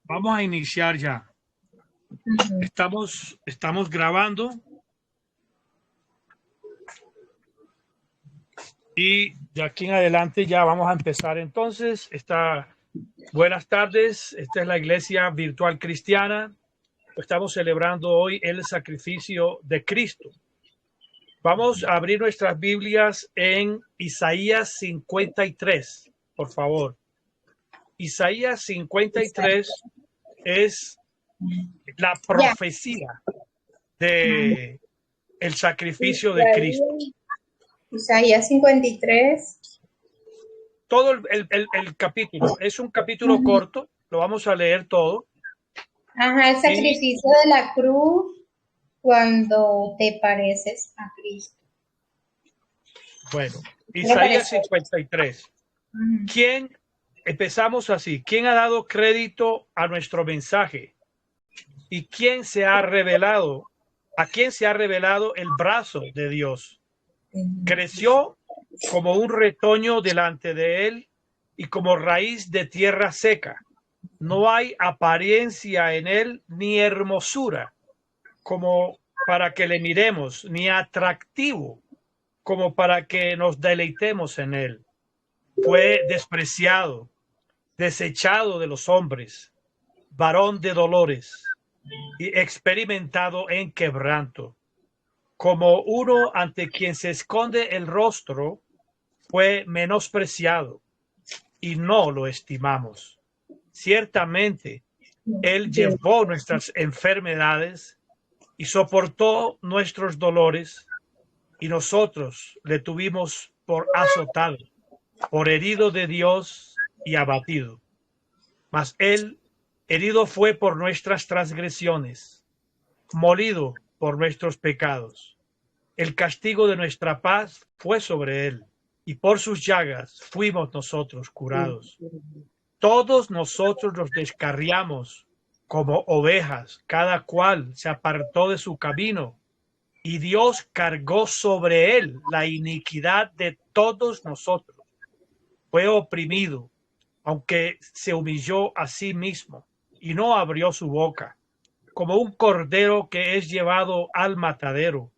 Vamos a iniciar ya. Estamos grabando y de aquí en adelante ya vamos a empezar. Entonces, buenas tardes. Esta es la Iglesia Virtual Cristiana. Estamos celebrando hoy el sacrificio de Cristo. Vamos a abrir nuestras Biblias en Isaías 53, por favor. Isaías 53 es la profecía de el sacrificio de Cristo. Isaías 53. Todo el capítulo es un capítulo corto, lo vamos a leer todo. Ajá, el sacrificio de la cruz cuando te pareces a Cristo. Bueno, Isaías 53. Empezamos así. ¿Quién ha dado crédito a nuestro mensaje? ¿Y quién se ha revelado? ¿A quién se ha revelado el brazo de Dios? Creció como un retoño delante de él y como raíz de tierra seca. No hay apariencia en él ni hermosura como para que le miremos, ni atractivo como para que nos deleitemos en él. Fue despreciado, desechado de los hombres, varón de dolores y experimentado en quebranto. Como uno ante quien se esconde el rostro, fue menospreciado y no lo estimamos. Ciertamente, él llevó nuestras enfermedades y soportó nuestros dolores, y nosotros le tuvimos por azotado, por herido de Dios y abatido. Mas él herido fue por nuestras transgresiones, molido por nuestros pecados. El castigo de nuestra paz fue sobre él, y por sus llagas fuimos nosotros curados. Todos nosotros nos descarriamos como ovejas, cada cual se apartó de su camino, y Dios cargó sobre él la iniquidad de todos nosotros. Fue oprimido, aunque se humilló a sí mismo, y no abrió su boca, como un cordero que es llevado al matadero,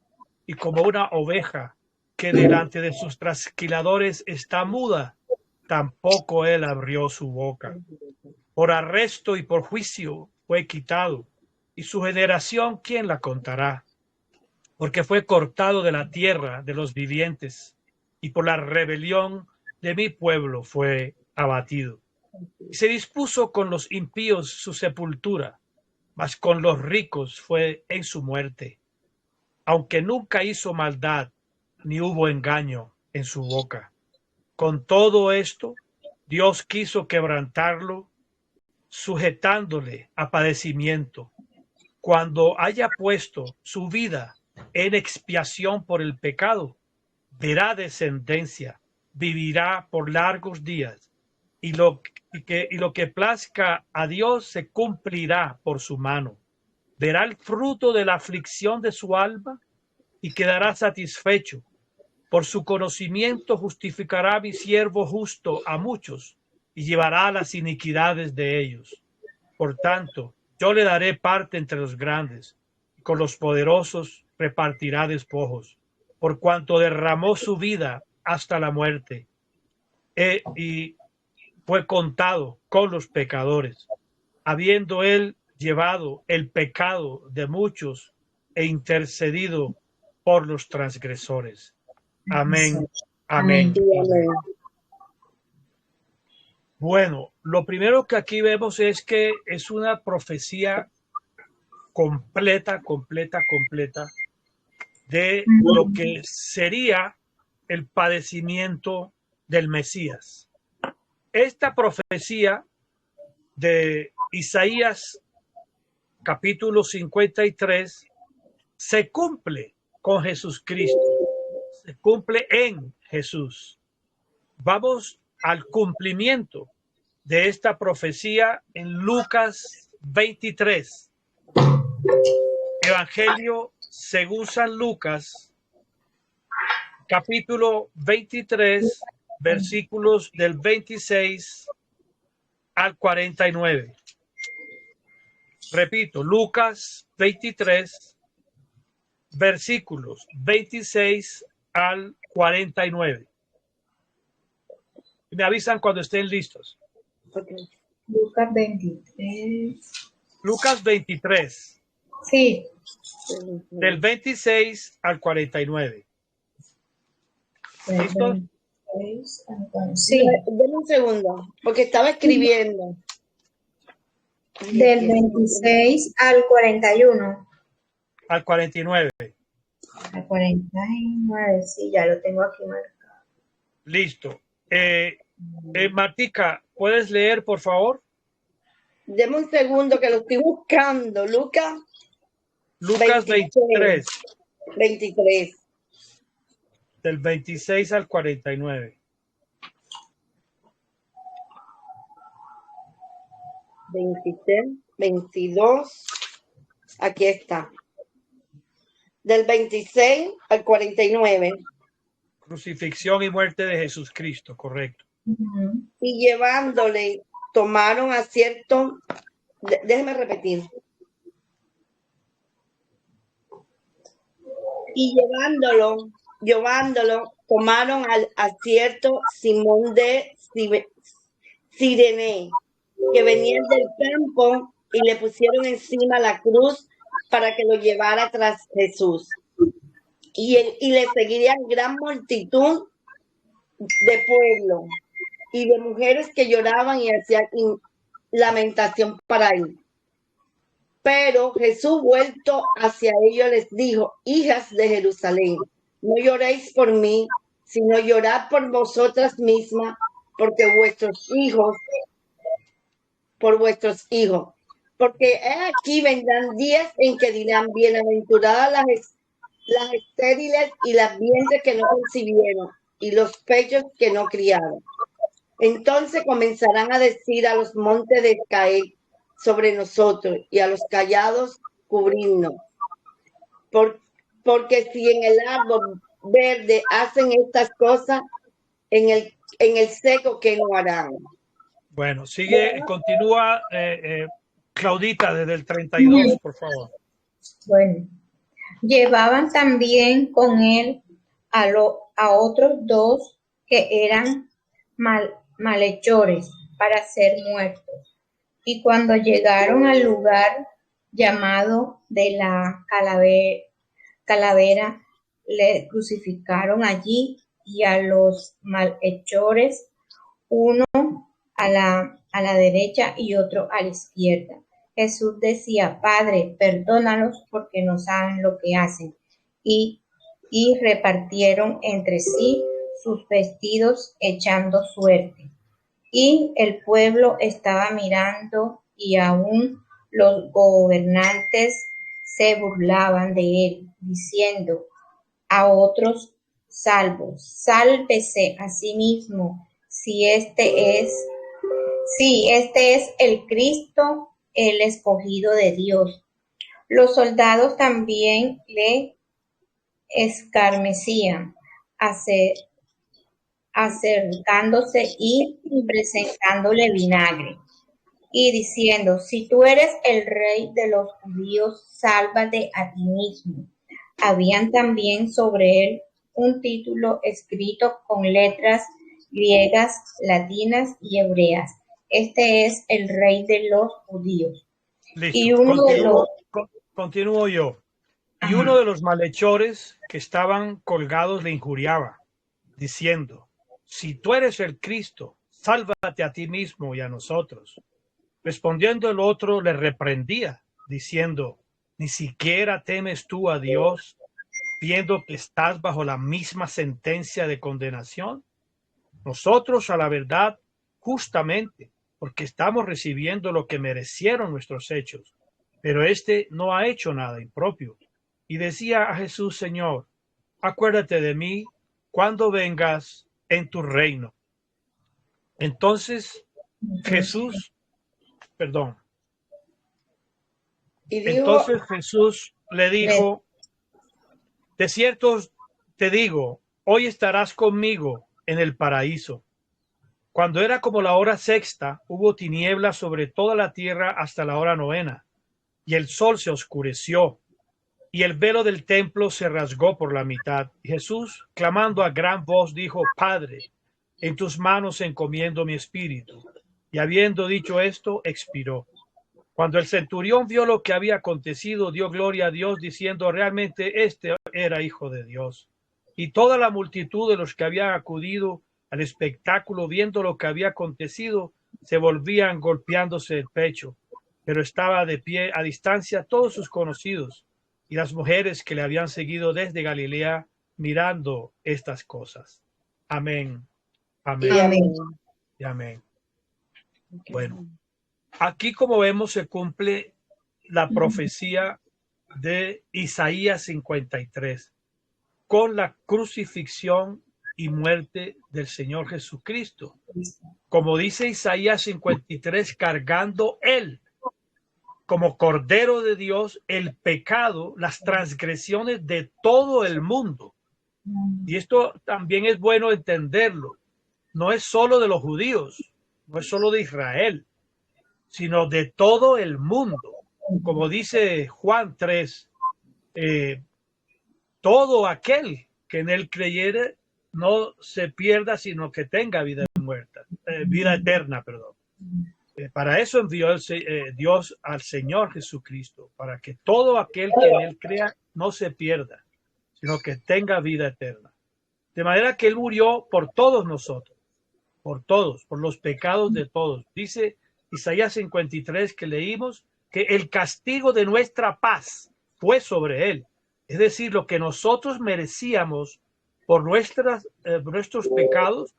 y como una oveja que delante de sus trasquiladores está muda, tampoco él abrió su boca. Por arresto y por juicio fue quitado, y su generación, ¿quién la contará? Porque fue cortado de la tierra de los vivientes, y por la rebelión de mi pueblo fue abatido. Y se dispuso con los impíos su sepultura, mas con los ricos fue en su muerte, aunque nunca hizo maldad, ni hubo engaño en su boca. Con todo esto, Dios quiso quebrantarlo, sujetándole a padecimiento. Cuando haya puesto su vida en expiación por el pecado, verá descendencia, vivirá por largos días, y lo que plazca a Dios se cumplirá por su mano. Verá el fruto de la aflicción de su alma y quedará satisfecho. Por su conocimiento justificará mi siervo justo a muchos y llevará las iniquidades de ellos. Por tanto, yo le daré parte entre los grandes, y con los poderosos repartirá despojos, por cuanto derramó su vida hasta la muerte, y fue contado con los pecadores, habiendo él llevado el pecado de muchos e intercedido por los transgresores. Amén. Amén. Bueno, lo primero que aquí vemos es que es una profecía completa de lo que sería el padecimiento del Mesías. Esta profecía de Isaías capítulo 53 se cumple con Jesucristo, se cumple en Jesús. Vamos al cumplimiento de esta profecía en Lucas 23. Evangelio según San Lucas, capítulo 23, versículos del 26 al 49. Repito, Lucas 23, versículos 26 al 49. Me avisan cuando estén listos. Okay. Lucas 23. Lucas 23, Sí. del 26 al 49. Del ¿Listos? 26 al 40. Sí. Deme un segundo, porque estaba escribiendo. Del 26 al 41. Al 49. Al 49, sí, ya lo tengo aquí marcado. Listo. Martica, ¿puedes leer, por favor? Deme un segundo que lo estoy buscando. Lucas Lucas 23, 23. del 26 al 49. 23, 22. Aquí está. Del 26 al 49. Crucifixión y muerte de Jesucristo, correcto. Y llevándole, tomaron a cierto. Déjeme repetir. Y llevándolo, tomaron a cierto Simón de Cirene, que venía del campo, y le pusieron encima la cruz para que lo llevara tras Jesús. Y le seguirían gran multitud de pueblo y de mujeres que lloraban y hacían lamentación para él. Pero Jesús, vuelto hacia ellos, les dijo: hijas de Jerusalén, no lloréis por mí, sino llorad por vosotras mismas, porque por vuestros hijos. Porque aquí vendrán días en que dirán: bienaventuradas las estériles y las vientres que no concibieron, y los pechos que no criaron. Entonces comenzarán a decir a los montes de caer sobre nosotros, y a los callados cubrirnos. Porque si en el árbol verde hacen estas cosas, en el seco, ¿qué no harán? Bueno, sigue, continúa Claudita desde el 32, por favor. Bueno, llevaban también con él a otros dos que eran malhechores para ser muertos. Y cuando llegaron al lugar llamado de la calavera, le crucificaron allí, y a los malhechores, uno a la derecha y otro a la izquierda. Jesús decía: Padre, perdónalos, porque no saben lo que hacen. Y repartieron entre sí sus vestidos, echando suerte. Y el pueblo estaba mirando, y aún los gobernantes se burlaban de él, diciendo a otros salvos: sálvese a sí mismo, si este es el Cristo, el escogido de Dios. Los soldados también le escarnecían, acercándose y presentándole vinagre, y diciendo: si tú eres el rey de los judíos, sálvate a ti mismo. Habían también sobre él un título escrito con letras griegas, latinas y hebreas: este es el rey de los judíos. Listo. Y Continúo yo. Y Ajá. uno de los malhechores que estaban colgados le injuriaba, diciendo: si tú eres el Cristo, sálvate a ti mismo y a nosotros. Respondiendo el otro, le reprendía, diciendo: ¿ni siquiera temes tú a Dios, viendo que estás bajo la misma sentencia de condenación? Nosotros, a la verdad, justamente, porque estamos recibiendo lo que merecieron nuestros hechos, pero este no ha hecho nada impropio. Y decía a Jesús: Señor, acuérdate de mí cuando vengas en tu reino. Entonces Jesús le dijo: de cierto te digo, hoy estarás conmigo en el paraíso. Cuando era como la hora sexta, hubo tinieblas sobre toda la tierra hasta la hora novena. y el sol se oscureció, y el velo del templo se rasgó por la mitad. Y Jesús, clamando a gran voz, dijo: Padre, en tus manos encomiendo mi espíritu. Y habiendo dicho esto, expiró. Cuando el centurión vio lo que había acontecido, dio gloria a Dios, diciendo: realmente este era hijo de Dios. Y toda la multitud de los que habían acudido al espectáculo, viendo lo que había acontecido, se volvían golpeándose el pecho. Pero estaba de pie a distancia todos sus conocidos y las mujeres que le habían seguido desde Galilea, mirando estas cosas. Amén. Amén. Y amén. Y amén. Bueno, aquí, como vemos, se cumple la profecía de Isaías 53 con la crucifixión y muerte del Señor Jesucristo. Como dice Isaías 53, cargando él como Cordero de Dios el pecado, las transgresiones de todo el mundo. Y esto también es bueno entenderlo. No es solo de los judíos, no es solo de Israel, sino de todo el mundo. Como dice Juan 3, todo aquel que en él creyere no se pierda, sino que tenga vida eterna, perdón. Para eso envió Dios al Señor Jesucristo, para que todo aquel que en él crea no se pierda, sino que tenga vida eterna. De manera que él murió por todos nosotros, por todos, por los pecados de todos. Dice Isaías 53 que leímos que el castigo de nuestra paz fue sobre él. Es decir, lo que nosotros merecíamos por nuestros pecados,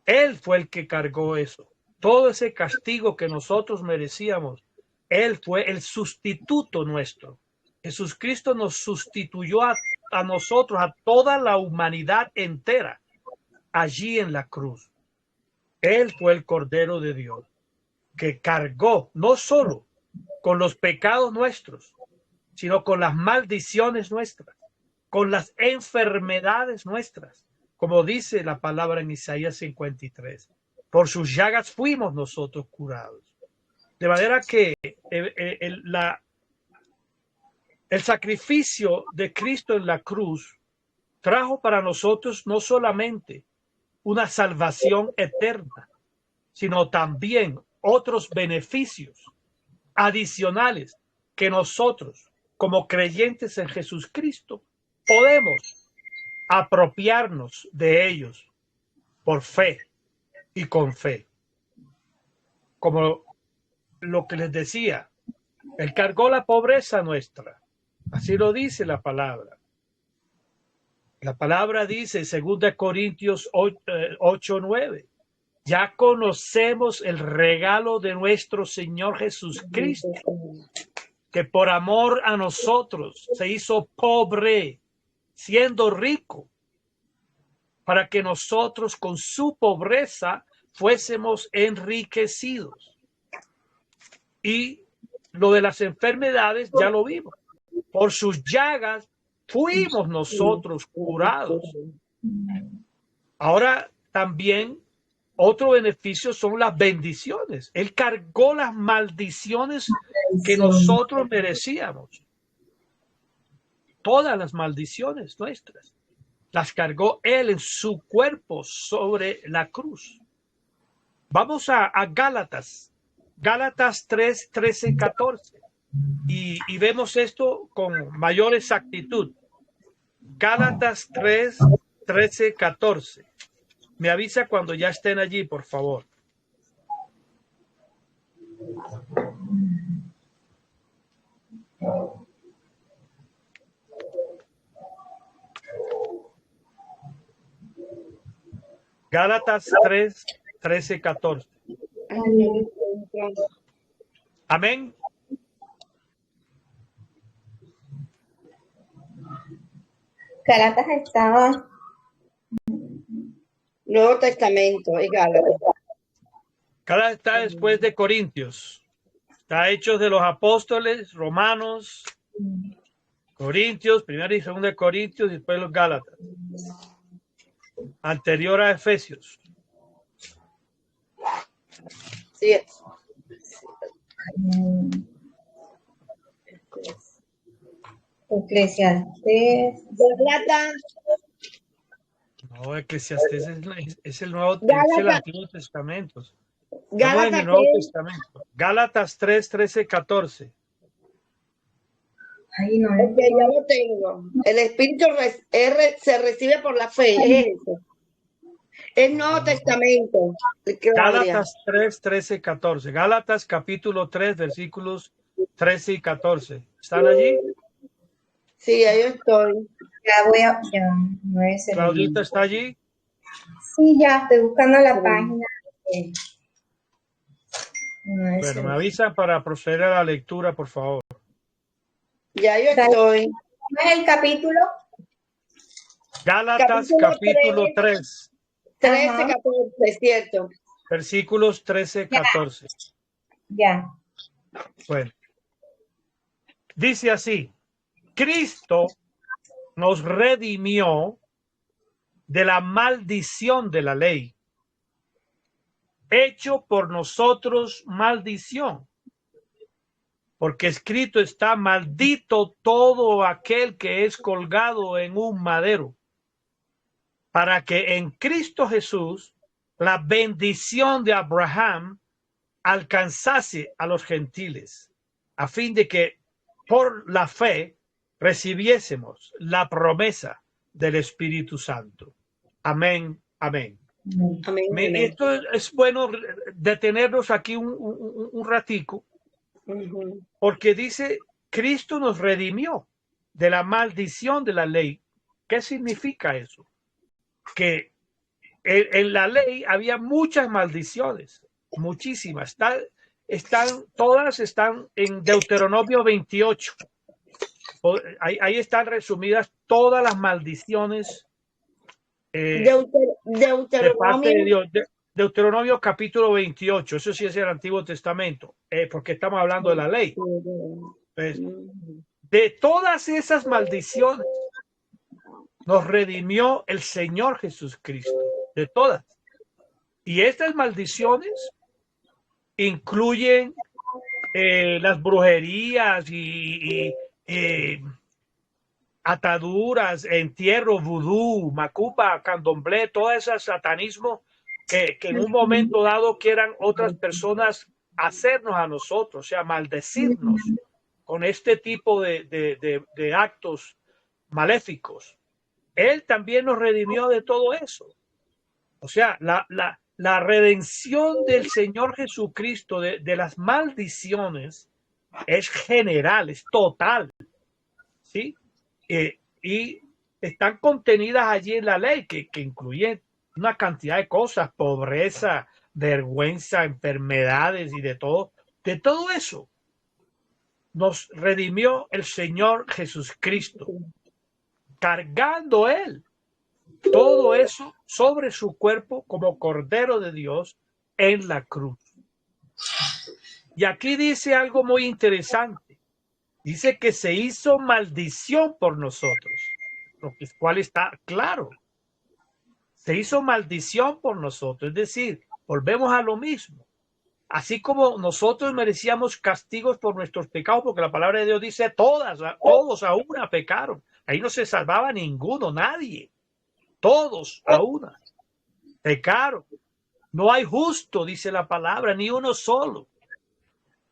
él fue el que cargó eso. Todo ese castigo que nosotros merecíamos, él fue el sustituto nuestro. Jesucristo nos sustituyó a nosotros, a toda la humanidad entera, allí en la cruz. Él fue el Cordero de Dios que cargó no solo con los pecados nuestros, sino con las maldiciones nuestras, con las enfermedades nuestras, como dice la palabra en Isaías 53. Por sus llagas fuimos nosotros curados. De manera que el sacrificio de Cristo en la cruz trajo para nosotros no solamente una salvación eterna, sino también otros beneficios adicionales que nosotros, como creyentes en Jesucristo, podemos apropiarnos de ellos por fe y con fe. Como lo que les decía, él cargó la pobreza nuestra. Así lo dice la palabra. La palabra dice, 2 Corintios 8:9, ya conocemos el regalo de nuestro Señor Jesucristo, que por amor a nosotros se hizo pobre, siendo rico, para que nosotros con su pobreza fuésemos enriquecidos. Y lo de las enfermedades ya lo vimos. Por sus llagas fuimos nosotros curados. Ahora también otro beneficio son las bendiciones. Él cargó las maldiciones que nosotros merecíamos. Todas las maldiciones nuestras las cargó él en su cuerpo sobre la cruz. Vamos a Gálatas 3, 13, 14 y vemos esto con mayor exactitud. Gálatas 3, 13, 14. Me avisa cuando ya estén allí, por favor. Gálatas 3, 13, 14. Amén. Gálatas estaba. Nuevo Testamento, es Gálatas. Gálatas está después de Corintios. Está Hechos de los Apóstoles, Romanos, Corintios, 1 y 2 Corintios, y después los Gálatas. Anterior a Efesios. Sí. Eclesiastés. Gálatas, No, Eclesiastés es el nuevo, es el Gálatas, Antiguo Testamento. Estamos en el Gálatas, Nuevo ¿qué? Testamento. Gálatas 3, 13, 14. Ay, no. Ok, ya lo tengo. El Espíritu se recibe por la fe. Es eso. Es Nuevo Testamento, Claudia. Gálatas 3, 13, 14. Gálatas capítulo 3, versículos 13 y 14. ¿Están allí? Sí, ahí yo estoy. Ya, no es el Claudita, link. ¿está allí? Sí, ya, estoy buscando la página. No es Bueno, el me link. avisan para proceder a la lectura, por favor. Ya yo Dale. estoy. ¿Cómo es el capítulo? Gálatas Capítulo capítulo 3, 13, Ajá, 14, ¿cierto? versículos 13, 14. ya. Bueno, dice así: Cristo nos redimió de la maldición de la ley, hecho por nosotros maldición, porque escrito está: maldito todo aquel que es colgado en un madero, para que en Cristo Jesús la bendición de Abraham alcanzase a los gentiles, a fin de que por la fe recibiésemos la promesa del Espíritu Santo. Amén, amén. Amén, amén. Esto es bueno detenernos aquí un ratico, Ujú. porque dice, Cristo nos redimió de la maldición de la ley. ¿Qué significa eso? Que en la ley había muchas maldiciones, muchísimas. Todas están en Deuteronomio 28. Ahí están resumidas todas las maldiciones de parte de Deuteronomio. Dios. Deuteronomio capítulo 28, eso sí es el Antiguo Testamento, porque estamos hablando de la ley. Pues, de todas esas maldiciones nos redimió el Señor Jesucristo, de todas. Y estas maldiciones incluyen las brujerías y ataduras, entierro, vudú, macumba, candomblé, todo ese satanismo que en un momento dado quieran otras personas hacernos a nosotros, o sea, maldecirnos con este tipo de actos maléficos. Él también nos redimió de todo eso. O sea, la redención del Señor Jesucristo de las maldiciones es general, es total, ¿sí? Y están contenidas allí en la ley, que incluyen una cantidad de cosas: pobreza, vergüenza, enfermedades y de todo eso. Nos redimió el Señor Jesucristo, cargando Él todo eso sobre su cuerpo como Cordero de Dios en la cruz. Y aquí dice algo muy interesante. Dice que se hizo maldición por nosotros, lo cual está claro. Se hizo maldición por nosotros, es decir, volvemos a lo mismo. Así como nosotros merecíamos castigos por nuestros pecados, porque la palabra de Dios dice todos a una pecaron. Ahí no se salvaba ninguno, nadie. Todos a una pecaron. No hay justo, dice la palabra, ni uno solo.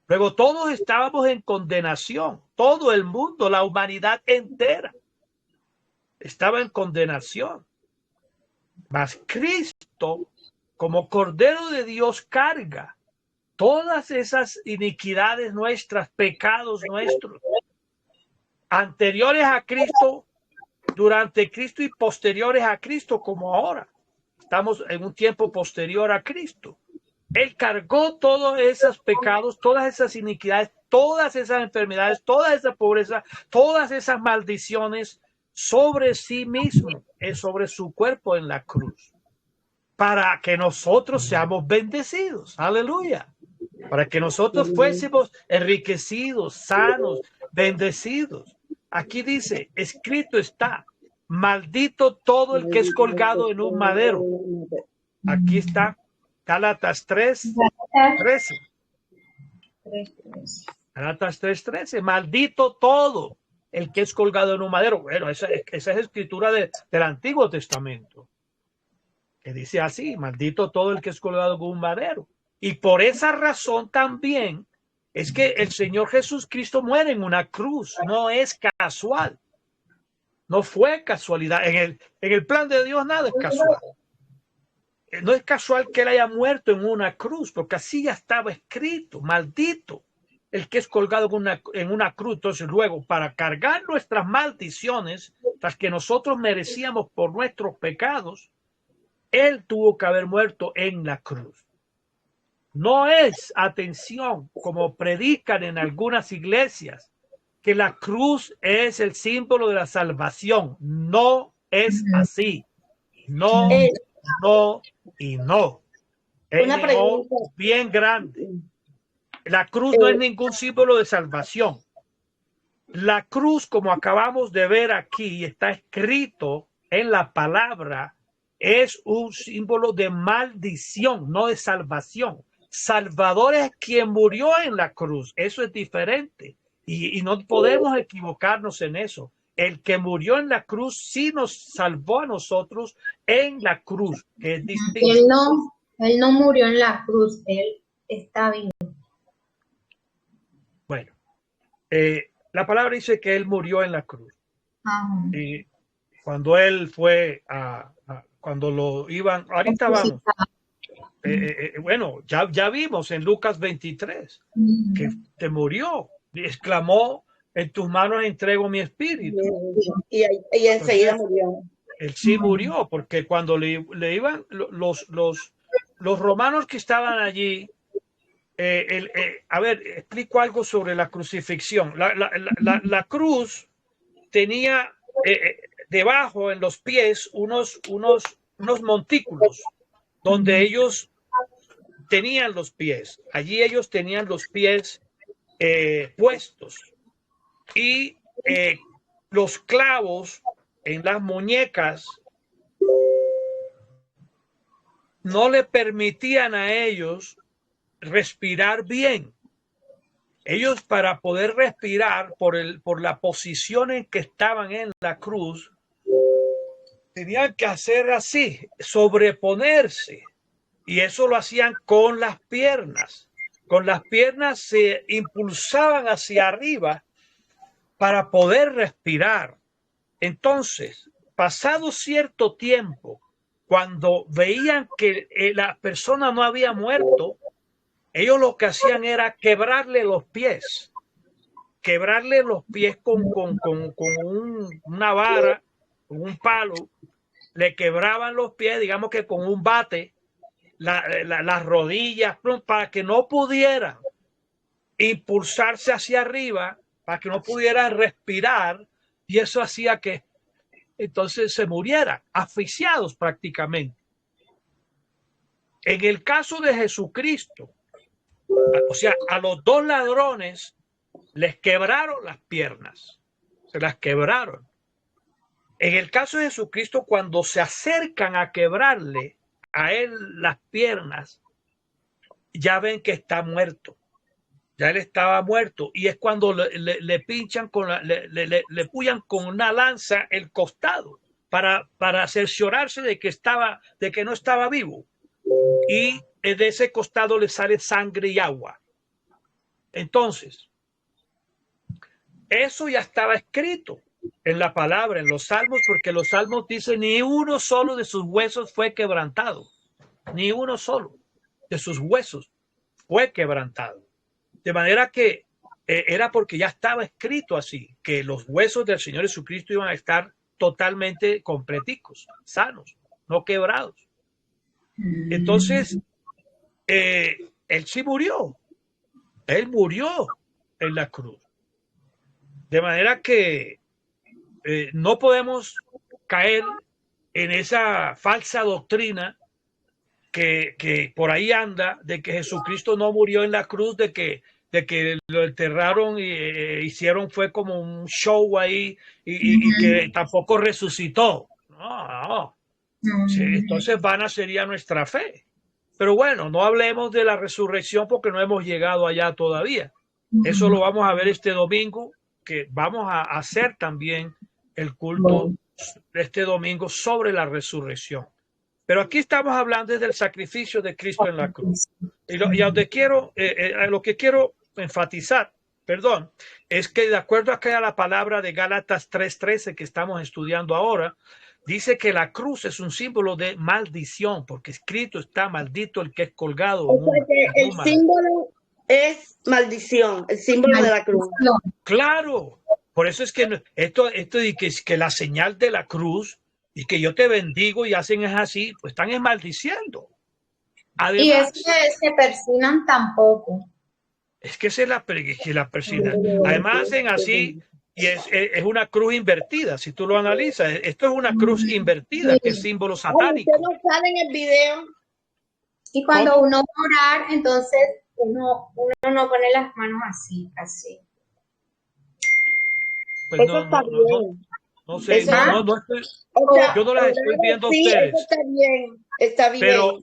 Luego todos estábamos en condenación. Todo el mundo, la humanidad entera, estaba en condenación. Mas Cristo, como Cordero de Dios, carga todas esas iniquidades nuestras, pecados nuestros, anteriores a Cristo, durante Cristo y posteriores a Cristo, como ahora. Estamos en un tiempo posterior a Cristo. Él cargó todos esos pecados, todas esas iniquidades, todas esas enfermedades, toda esa pobreza, todas esas maldiciones sobre sí mismo, sobre su cuerpo en la cruz, para que nosotros seamos bendecidos. Aleluya. Para que nosotros fuésemos enriquecidos, sanos, bendecidos. Aquí dice, escrito está: maldito todo el que es colgado en un madero. Aquí está Gálatas 3, 13. Gálatas 3:13. Maldito todo el que es colgado en un madero. Bueno, esa es escritura del Antiguo Testamento, que dice así: maldito todo el que es colgado en un madero. Y por esa razón también es que el Señor Jesucristo muere en una cruz. No es casual. No fue casualidad. En el plan de Dios nada es casual. No es casual que él haya muerto en una cruz, porque así ya estaba escrito: maldito el que es colgado en una cruz. Entonces luego, para cargar nuestras maldiciones, las que nosotros merecíamos por nuestros pecados, él tuvo que haber muerto en la cruz. No es, atención, como predican en algunas iglesias, que la cruz es el símbolo de la salvación. No es así. No, no y no. Una pregunta. Bien grande. La cruz no es ningún símbolo de salvación. La cruz, como acabamos de ver aquí, está escrito en la palabra, es un símbolo de maldición, no de salvación. Salvador es quien murió en la cruz. Eso es diferente. Y no podemos equivocarnos en eso. El que murió en la cruz sí nos salvó a nosotros en la cruz, que es distinto. Él no murió en la cruz, él está vivo. Bueno, la palabra dice que él murió en la cruz. Ajá. Y cuando él fue cuando lo iban, ahorita vamos. Bueno, ya vimos en Lucas 23 que te murió, exclamó: en tus manos entrego mi espíritu. Y enseguida murió. Él sí murió, porque cuando le iban los romanos que estaban allí, a ver, explico algo sobre la crucifixión. La cruz tenía debajo, en los pies, unos montículos donde ellos tenían los pies. Allí ellos tenían los pies puestos, y los clavos en las muñecas no le permitían a ellos respirar bien. Ellos, para poder respirar por la posición en que estaban en la cruz, tenían que hacer así, sobreponerse. Y eso lo hacían con las piernas. Con las piernas se impulsaban hacia arriba para poder respirar. Entonces, pasado cierto tiempo, cuando veían que la persona no había muerto, ellos lo que hacían era quebrarle los pies. Quebrarle los pies con una vara, con un palo. Le quebraban los pies, digamos que con un bate, las rodillas, para que no pudieran impulsarse hacia arriba, para que no pudieran respirar, y eso hacía que entonces se murieran, asfixiados prácticamente. En el caso de Jesucristo, o sea, a los dos ladrones les quebraron las piernas, se las quebraron. En el caso de Jesucristo, cuando se acercan a quebrarle a él las piernas, ya ven que está muerto. Ya él estaba muerto, y es cuando le pinchan le pullan con una lanza el costado para cerciorarse de que no estaba vivo, y de ese costado le sale sangre y agua. Entonces, eso ya estaba escrito en la palabra, en los salmos, porque los salmos dicen: ni uno solo de sus huesos fue quebrantado, ni uno solo de sus huesos fue quebrantado. De manera que era porque ya estaba escrito así, que los huesos del Señor Jesucristo iban a estar totalmente completicos, sanos, no quebrados. Entonces, él sí murió. Él murió en la cruz. De manera que no podemos caer en esa falsa doctrina que por ahí anda, de que Jesucristo no murió en la cruz, de que lo enterraron y hicieron fue como un show ahí, y que tampoco resucitó. No. Sí, entonces vana sería nuestra fe. Pero bueno, no hablemos de la resurrección porque no hemos llegado allá todavía. Eso lo vamos a ver este domingo, que vamos a hacer también el culto este domingo sobre la resurrección. Pero aquí estamos hablando del sacrificio de Cristo en la cruz. Y a lo que quiero enfatizar, perdón, es que de acuerdo a la palabra de Gálatas 3:13 que estamos estudiando ahora, dice que la cruz es un símbolo de maldición, porque escrito está: maldito el que es colgado. O sea que el símbolo es maldición, el símbolo de la cruz. Claro, por eso es que esto de que la señal de la cruz y que yo te bendigo y hacen es así, pues están maldiciendo. Además, y es que se persinan tampoco. Es que esa es la persina. Además hacen así y es una cruz invertida. Si tú lo analizas, esto es una cruz invertida, que es símbolo satánico. ¿Usted no sale en el video? Y cuando uno va a orar, entonces uno no pone las manos así. Pues eso está bien. No sé, yo no las estoy viendo a ustedes. Eso está bien. Pero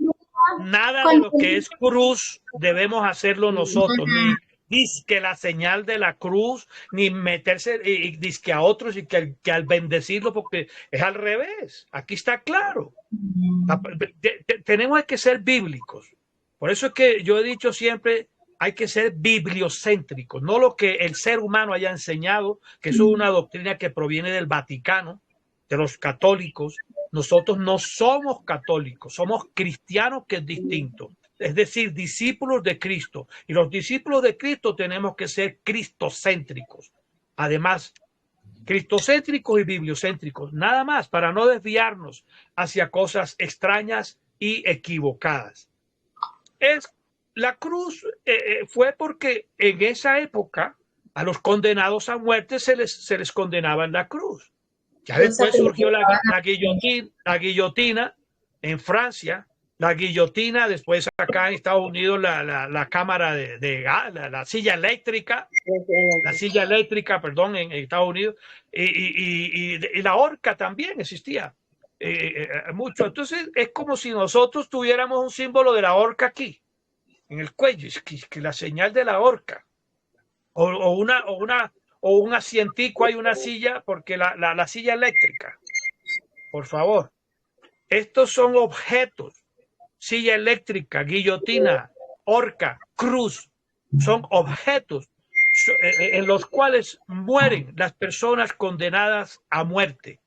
nada de lo que es cruz debemos hacerlo nosotros, ni disque la señal de la cruz, ni meterse y disque a otros y que al bendecirlo, porque es al revés. Aquí está claro. Tenemos que ser bíblicos. Por eso es que yo he dicho siempre, hay que ser bibliocéntricos, no lo que el ser humano haya enseñado, que eso es una doctrina que proviene del Vaticano, de los católicos. Nosotros no somos católicos, somos cristianos, que es distinto. Es decir, discípulos de Cristo. Y los discípulos de Cristo tenemos que ser cristocéntricos. Además, cristocéntricos y bibliocéntricos, nada más, para no desviarnos hacia cosas extrañas y equivocadas. La cruz fue porque en esa época a los condenados a muerte se les condenaba en la cruz. Ya después surgió la guillotina en Francia, la guillotina, después acá en Estados Unidos la cámara la silla eléctrica, en Estados Unidos, y la horca también existía mucho. Entonces es como si nosotros tuviéramos un símbolo de la horca aquí, en el cuello, que la señal de la horca, o un asientico, hay una silla, porque la silla eléctrica, por favor, estos son objetos: silla eléctrica, guillotina, horca, cruz, son objetos en los cuales mueren las personas condenadas a muerte.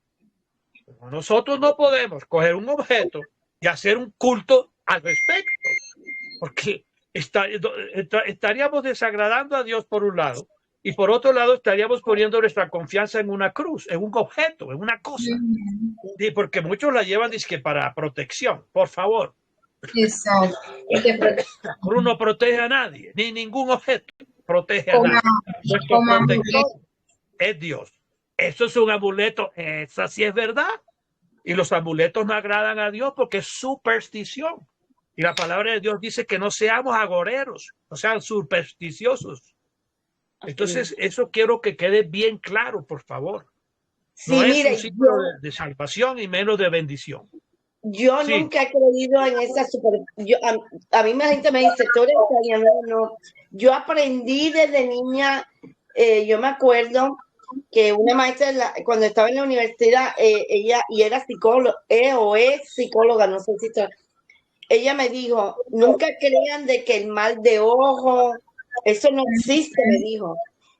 Nosotros no podemos coger un objeto y hacer un culto al respecto, porque estaríamos desagradando a Dios por un lado, y por otro lado estaríamos poniendo nuestra confianza en una cruz, en un objeto, en una cosa. Porque muchos la llevan para protección, por favor. Exacto. La cruz no protege a nadie, ni ningún objeto protege a nadie. Nuestro protector es Dios. Eso es un amuleto, esa sí es verdad. Y los amuletos no agradan a Dios porque es superstición. Y la palabra de Dios dice que no seamos agoreros, no sean supersticiosos. Entonces, eso quiero que quede bien claro, por favor. Sí, no mire, es un signo de salvación y menos de bendición. Yo nunca he creído en esa a mí la gente me dice, tú eres italiana, no. Yo aprendí desde niña, yo me acuerdo que una maestra, cuando estaba en la universidad, ella, y era psicóloga, o es psicóloga, no sé si está, ella me dijo, nunca crean de que el mal de ojo, eso no existe, me dijo.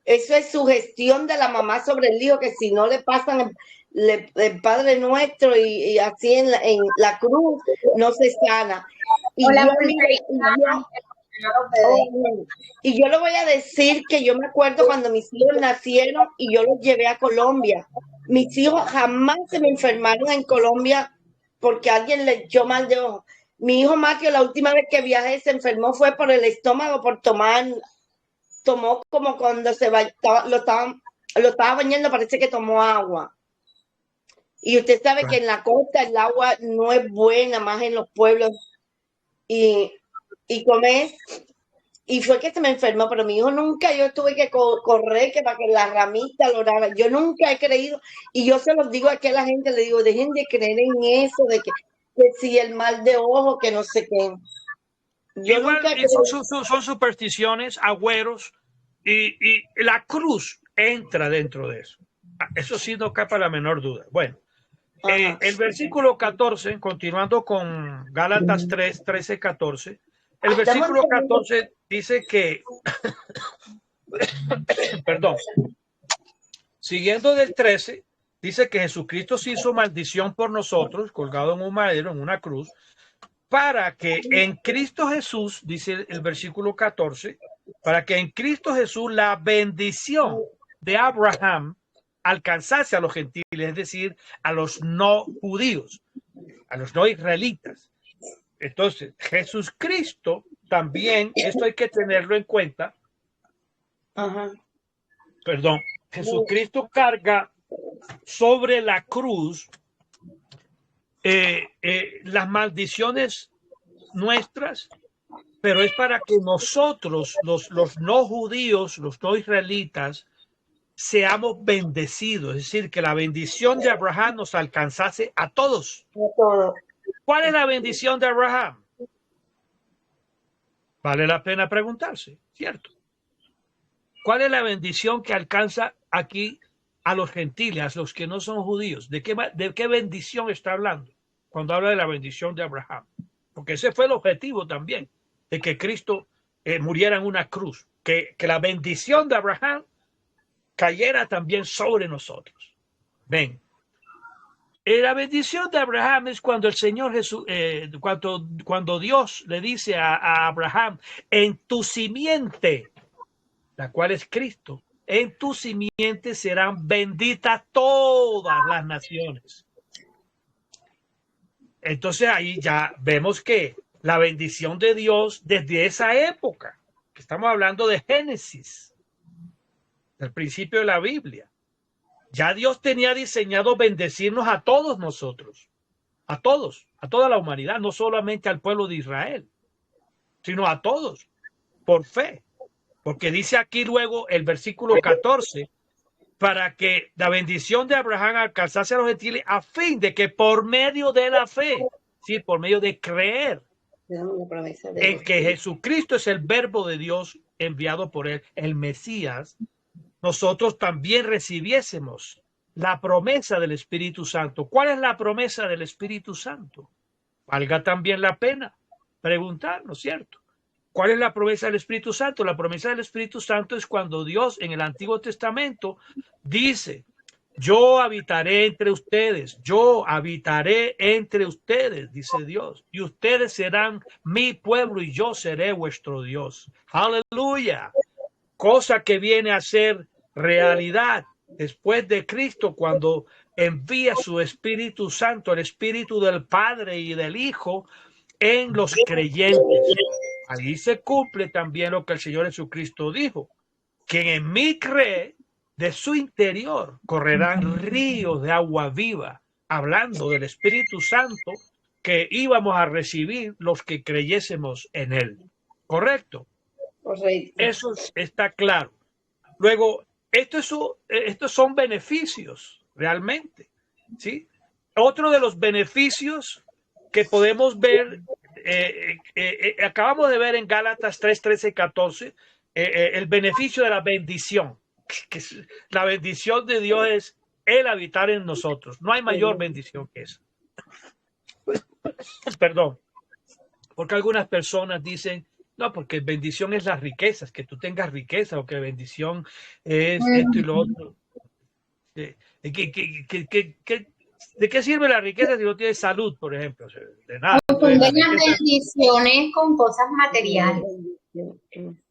Eso es sugestión de la mamá sobre el hijo, que si no le pasan el Padre Nuestro y así en la cruz, no se sana. Y yo le voy a decir que yo me acuerdo cuando mis hijos nacieron y yo los llevé a Colombia. Mis hijos jamás se me enfermaron en Colombia porque alguien le echó mal de ojo. Mi hijo Mateo, la última vez que viajé, se enfermó fue por el estómago, tomó como cuando lo estaba bañando, parece que tomó agua. Y usted sabe que en la costa el agua no es buena, más en los pueblos. Y comé, y fue que se me enfermó, pero mi hijo nunca, yo tuve que correr que para que la ramita lo orara. Yo nunca he creído, y yo se los digo aquí a la gente, le digo, dejen de creer en eso, de que si el mal de ojo, que no sé qué. Igual, son supersticiones, agüeros, y la cruz entra dentro de eso. Eso sí no capa la menor duda. Bueno, el versículo 14, continuando con Gálatas 3, 13, 14, el versículo 14 dice que, perdón, siguiendo del 13, dice que Jesucristo se hizo maldición por nosotros, colgado en un madero, en una cruz, para que en Cristo Jesús, dice el versículo 14, para que en Cristo Jesús la bendición de Abraham alcanzase a los gentiles, es decir, a los no judíos, a los no israelitas. Entonces, Jesucristo también, esto hay que tenerlo en cuenta. Perdón, Jesucristo carga sobre la cruz las maldiciones nuestras, pero es para que nosotros, los no judíos, los no israelitas, seamos bendecidos, es decir, que la bendición de Abraham nos alcanzase a todos. ¿Cuál es la bendición de Abraham? Vale la pena preguntarse, ¿cierto? ¿Cuál es la bendición que alcanza aquí a los gentiles, a los que no son judíos? ¿De qué bendición está hablando cuando habla de la bendición de Abraham? Porque ese fue el objetivo también, de que Cristo muriera en una cruz, que la bendición de Abraham cayera también sobre nosotros. Ven, la bendición de Abraham es cuando el Señor Jesús, cuando Dios le dice a Abraham, en tu simiente, la cual es Cristo, en tu simiente serán benditas todas las naciones. Entonces ahí ya vemos que la bendición de Dios desde esa época, que estamos hablando de Génesis, del principio de la Biblia, ya Dios tenía diseñado bendecirnos a todos nosotros, a todos, a toda la humanidad, no solamente al pueblo de Israel, sino a todos, por fe. Porque dice aquí luego el versículo 14, para que la bendición de Abraham alcanzase a los gentiles a fin de que por medio de la fe, sí, por medio de creer en que Jesucristo es el verbo de Dios enviado por él, el Mesías, nosotros también recibiésemos la promesa del Espíritu Santo. ¿Cuál es la promesa del Espíritu Santo? Valga también la pena preguntar, ¿no es cierto? ¿Cuál es la promesa del Espíritu Santo? La promesa del Espíritu Santo es cuando Dios en el Antiguo Testamento dice, yo habitaré entre ustedes, yo habitaré entre ustedes, dice Dios, y ustedes serán mi pueblo y yo seré vuestro Dios. Aleluya. Cosa que viene a ser realidad después de Cristo cuando envía su Espíritu Santo, el Espíritu del Padre y del Hijo en los creyentes. Allí se cumple también lo que el Señor Jesucristo dijo. Quien en mí cree, de su interior correrán ríos de agua viva, hablando del Espíritu Santo que íbamos a recibir los que creyésemos en él. ¿Correcto? Correcto. Eso está claro. Luego, estos son beneficios realmente, ¿sí? Otro de los beneficios que podemos ver, acabamos de ver en Gálatas 3, 13, 14, el beneficio de la bendición. La bendición de Dios es el habitar en nosotros. No hay mayor bendición que esa. Perdón, porque algunas personas dicen, no, porque bendición es las riquezas, que tú tengas riqueza, o que bendición es esto y lo otro. ¿De qué sirve la riqueza si no tienes salud, por ejemplo? De nada. Confunden las bendiciones con cosas materiales.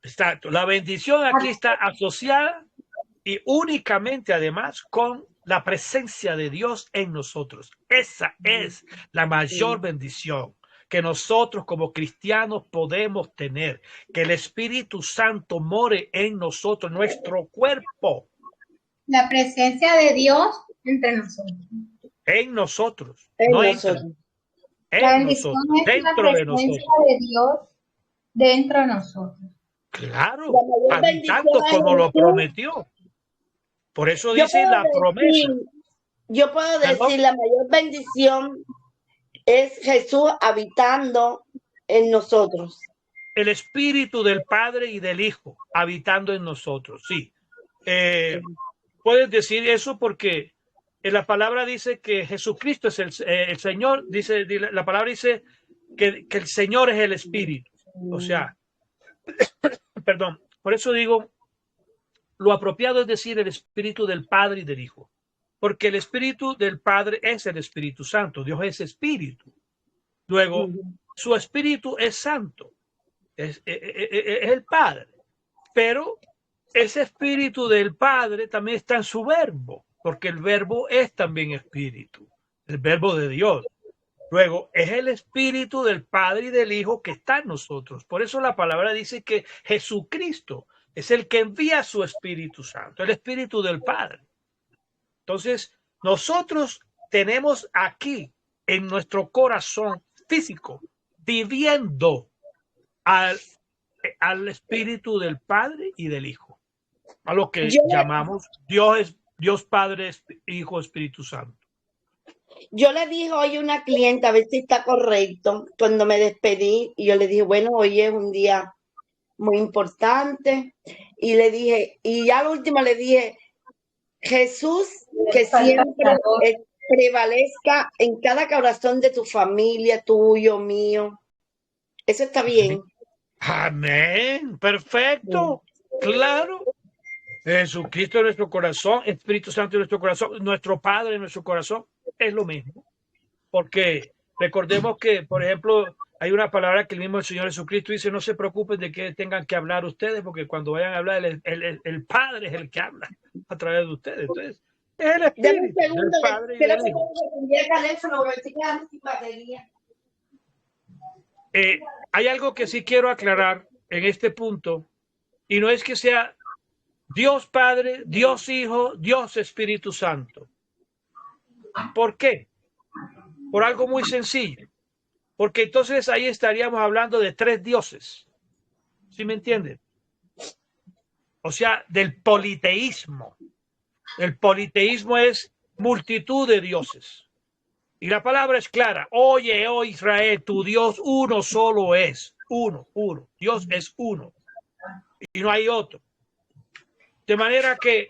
Exacto. La bendición aquí está asociada y únicamente, además, con la presencia de Dios en nosotros. Esa es la mayor bendición que nosotros como cristianos podemos tener, que el Espíritu Santo more en nosotros, nuestro cuerpo. La presencia de Dios entre nosotros. En nosotros. En no nosotros. La bendición es dentro la de presencia nosotros. de Dios dentro de nosotros. Claro, La mayor habitando bendición como es lo Jesús. prometió. Por eso dice la promesa. Yo puedo ¿Perdón? decir, la mayor bendición es Jesús habitando en nosotros. El Espíritu del Padre y del Hijo habitando en nosotros, sí. puedes decir eso porque la palabra dice que Jesucristo es el Señor, dice, la palabra dice que el Señor es el Espíritu. O sea, perdón, por eso digo, lo apropiado es decir el Espíritu del Padre y del Hijo, porque el Espíritu del Padre es el Espíritu Santo, Dios es Espíritu. Luego, su Espíritu es santo, es el Padre, pero ese Espíritu del Padre también está en su verbo, porque el verbo es también Espíritu, el verbo de Dios. Luego, es el Espíritu del Padre y del Hijo que está en nosotros. Por eso la palabra dice que Jesucristo es el que envía su Espíritu Santo, el Espíritu del Padre. Entonces, nosotros tenemos aquí en nuestro corazón físico viviendo al Espíritu del Padre y del Hijo, a lo que llamamos Dios Padre, Hijo, Espíritu Santo. Yo le dije hoy a una clienta, a ver si está correcto, cuando me despedí, y yo le dije, bueno, hoy es un día muy importante, y le dije, y ya lo último le dije, Jesús, que siempre prevalezca en cada corazón de tu familia, tuyo, mío. Eso está bien. Amén. Perfecto. Claro. Jesucristo en nuestro corazón, Espíritu Santo en nuestro corazón, nuestro Padre en nuestro corazón, es lo mismo. Porque recordemos que, por ejemplo, hay una palabra que el mismo Señor Jesucristo dice, no se preocupen de que tengan que hablar ustedes, porque cuando vayan a hablar, el Padre es el que habla a través de ustedes. Entonces, es el Espíritu del Padre y del Hijo. Hay algo que sí quiero aclarar en este punto, y no es que sea Dios Padre, Dios Hijo, Dios Espíritu Santo. ¿Por qué? Por algo muy sencillo. Porque entonces ahí estaríamos hablando de tres dioses. ¿Sí me entienden? O sea, del politeísmo. El politeísmo es multitud de dioses. Y la palabra es clara. Oye, oh Israel, tu Dios uno solo es. Uno. Dios es uno. Y no hay otro. De manera que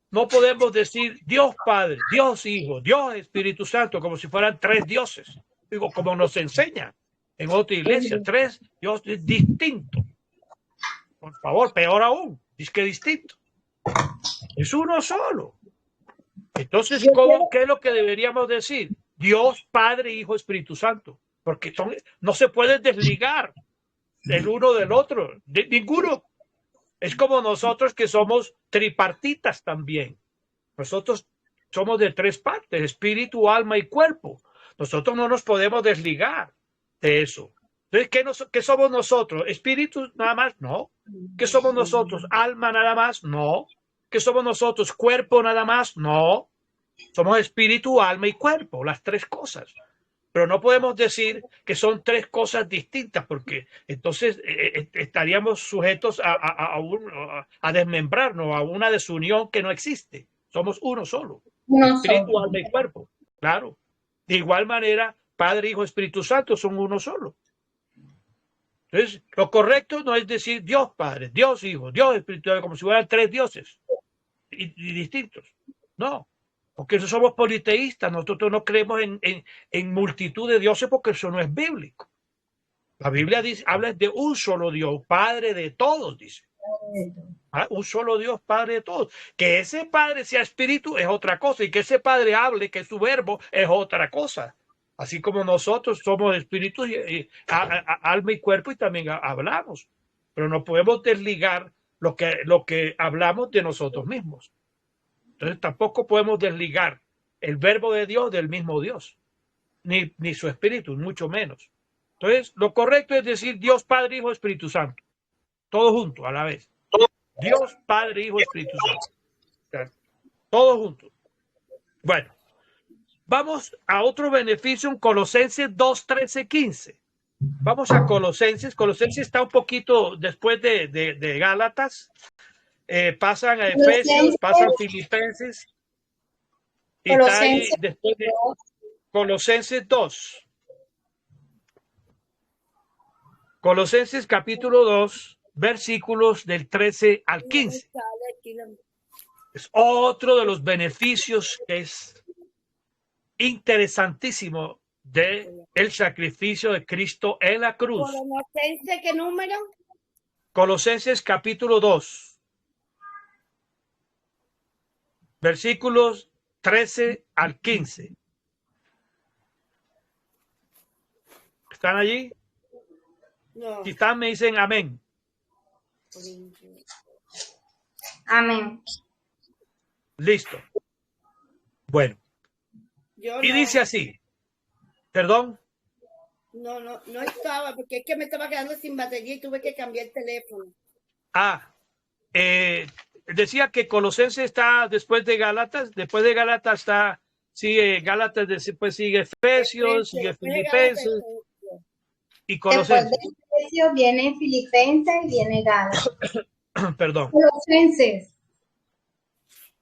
no podemos decir Dios Padre, Dios Hijo, Dios Espíritu Santo, como si fueran tres dioses. Digo, como nos enseña en otra iglesia, tres dioses distintos. Por favor, peor aún, es que distinto. Es uno solo. Entonces, ¿qué es lo que deberíamos decir? Dios, Padre, Hijo, Espíritu Santo. Porque no se pueden desligar el uno del otro, de ninguno. Es como nosotros que somos tripartitas también. Nosotros somos de tres partes, espíritu, alma y cuerpo. Nosotros no nos podemos desligar de eso. Entonces, ¿qué somos nosotros? ¿Espíritu nada más? No. ¿Qué somos nosotros? ¿Alma nada más? No. ¿Qué somos nosotros? ¿Cuerpo nada más? No. Somos espíritu, alma y cuerpo, las tres cosas. Pero no podemos decir que son tres cosas distintas, porque entonces estaríamos sujetos a desmembrarnos, a una desunión que no existe. Somos uno solo, espíritu, alma y cuerpo. Claro. De igual manera, Padre, Hijo, Espíritu Santo son uno solo. Entonces, lo correcto no es decir Dios Padre, Dios Hijo, Dios Espíritu, como si fueran tres dioses y distintos. No. Porque eso somos politeístas, nosotros no creemos en multitud de dioses porque eso no es bíblico. La Biblia habla de un solo Dios, Padre de todos, dice. Un solo Dios, Padre de todos. Que ese Padre sea espíritu es otra cosa y que ese Padre hable, que su verbo es otra cosa. Así como nosotros somos espíritus, alma y cuerpo y también hablamos. Pero no podemos desligar lo que hablamos de nosotros mismos. Entonces tampoco podemos desligar el verbo de Dios del mismo Dios, ni su espíritu, mucho menos. Entonces, lo correcto es decir Dios, Padre, Hijo, Espíritu Santo. Todo junto a la vez. Dios, Padre, Hijo, Espíritu Santo. Todo junto. Bueno, vamos a otro beneficio en Colosenses 2, 13, 15. Vamos a Colosenses. Colosenses está un poquito después de Gálatas. Pasan a Efesios, pasan a Filipenses y está ahí después de Colosenses 2. Colosenses capítulo 2, versículos del 13 al 15. Es otro de los beneficios que es interesantísimo de el sacrificio de Cristo en la cruz. Colosenses, ¿qué número? Colosenses capítulo 2, versículos 13 al 15. ¿Están allí? No. Si están, me dicen amén. Amén. Listo. Bueno. Yo Y no. dice así. Perdón. No estaba, porque es que me estaba quedando sin batería y tuve que cambiar el teléfono. Decía que Colosenses está después de Gálatas. Después de Gálatas sigue Gálatas, después sigue Efesios, sigue Filipenses y Colosenses. Después de Efesios viene Filipenses y viene Gálatas. Perdón.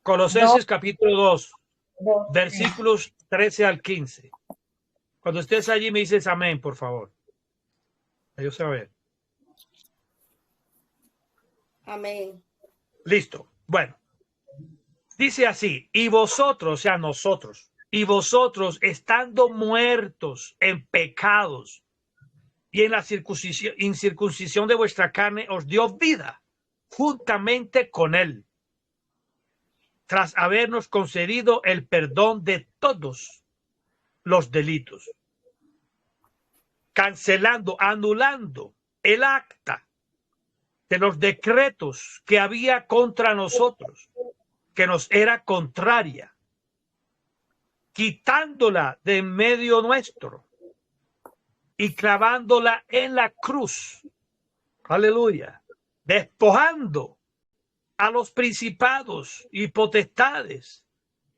Colosenses capítulo 2, versículos 13 al 15. Cuando estés allí me dices amén, por favor. Dios saber. Amén. Listo. Bueno. Dice así, y vosotros, o sea, nosotros, y vosotros estando muertos en pecados y en la incircuncisión de vuestra carne, os dio vida juntamente con él, tras habernos concedido el perdón de todos los delitos, cancelando, anulando el acta de los decretos que había contra nosotros, que nos era contraria, quitándola de en medio nuestro y clavándola en la cruz. Aleluya. Despojando a los principados y potestades,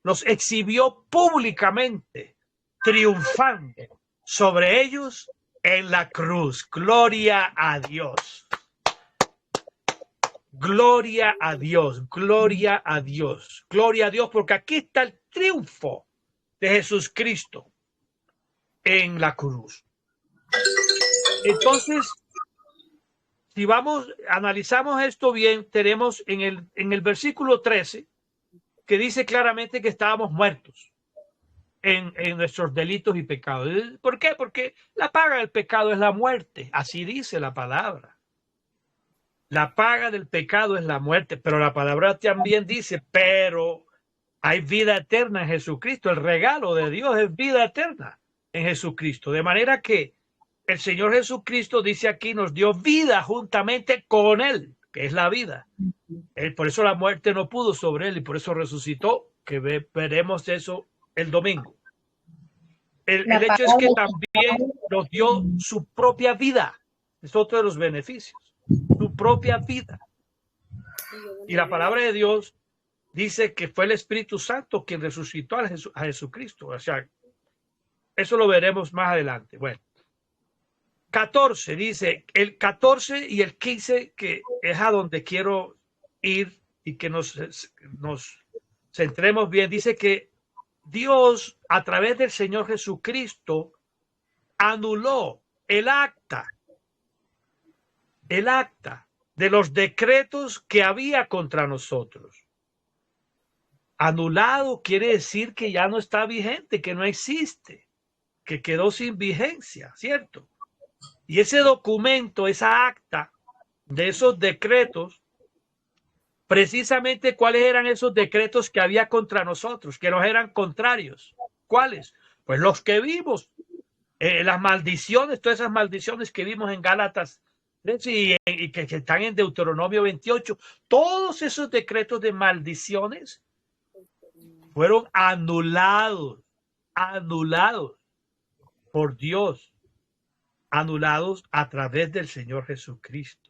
los exhibió públicamente, triunfando sobre ellos en la cruz. Gloria a Dios. Gloria a Dios, gloria a Dios, gloria a Dios, porque aquí está el triunfo de Jesucristo en la cruz. Entonces, si analizamos esto bien, tenemos en el versículo 13, que dice claramente que estábamos muertos en nuestros delitos y pecados. ¿Por qué? Porque la paga del pecado es la muerte, así dice la palabra. La paga del pecado es la muerte, pero la palabra también dice, pero hay vida eterna en Jesucristo. El regalo de Dios es vida eterna en Jesucristo. De manera que el Señor Jesucristo dice aquí, nos dio vida juntamente con Él, que es la vida. Por eso la muerte no pudo sobre Él y por eso resucitó, que veremos eso el domingo. El hecho es que también nos dio su propia vida. Es otro de los beneficios. Su propia vida. Y la palabra de Dios dice que fue el Espíritu Santo quien resucitó a Jesucristo. O sea, eso lo veremos más adelante. Bueno, 14 dice, el 14 y el 15, que es a donde quiero ir y que nos centremos bien. Dice que Dios, a través del Señor Jesucristo, anuló el acta de los decretos que había contra nosotros. Anulado quiere decir que ya no está vigente, que no existe, que quedó sin vigencia, ¿cierto? Y ese documento, esa acta de esos decretos, precisamente cuáles eran esos decretos que había contra nosotros, que nos eran contrarios. ¿Cuáles? Pues los que vimos, las maldiciones, todas esas maldiciones que vimos en Gálatas y que están en Deuteronomio 28, todos esos decretos de maldiciones fueron anulados por Dios, anulados a través del Señor Jesucristo.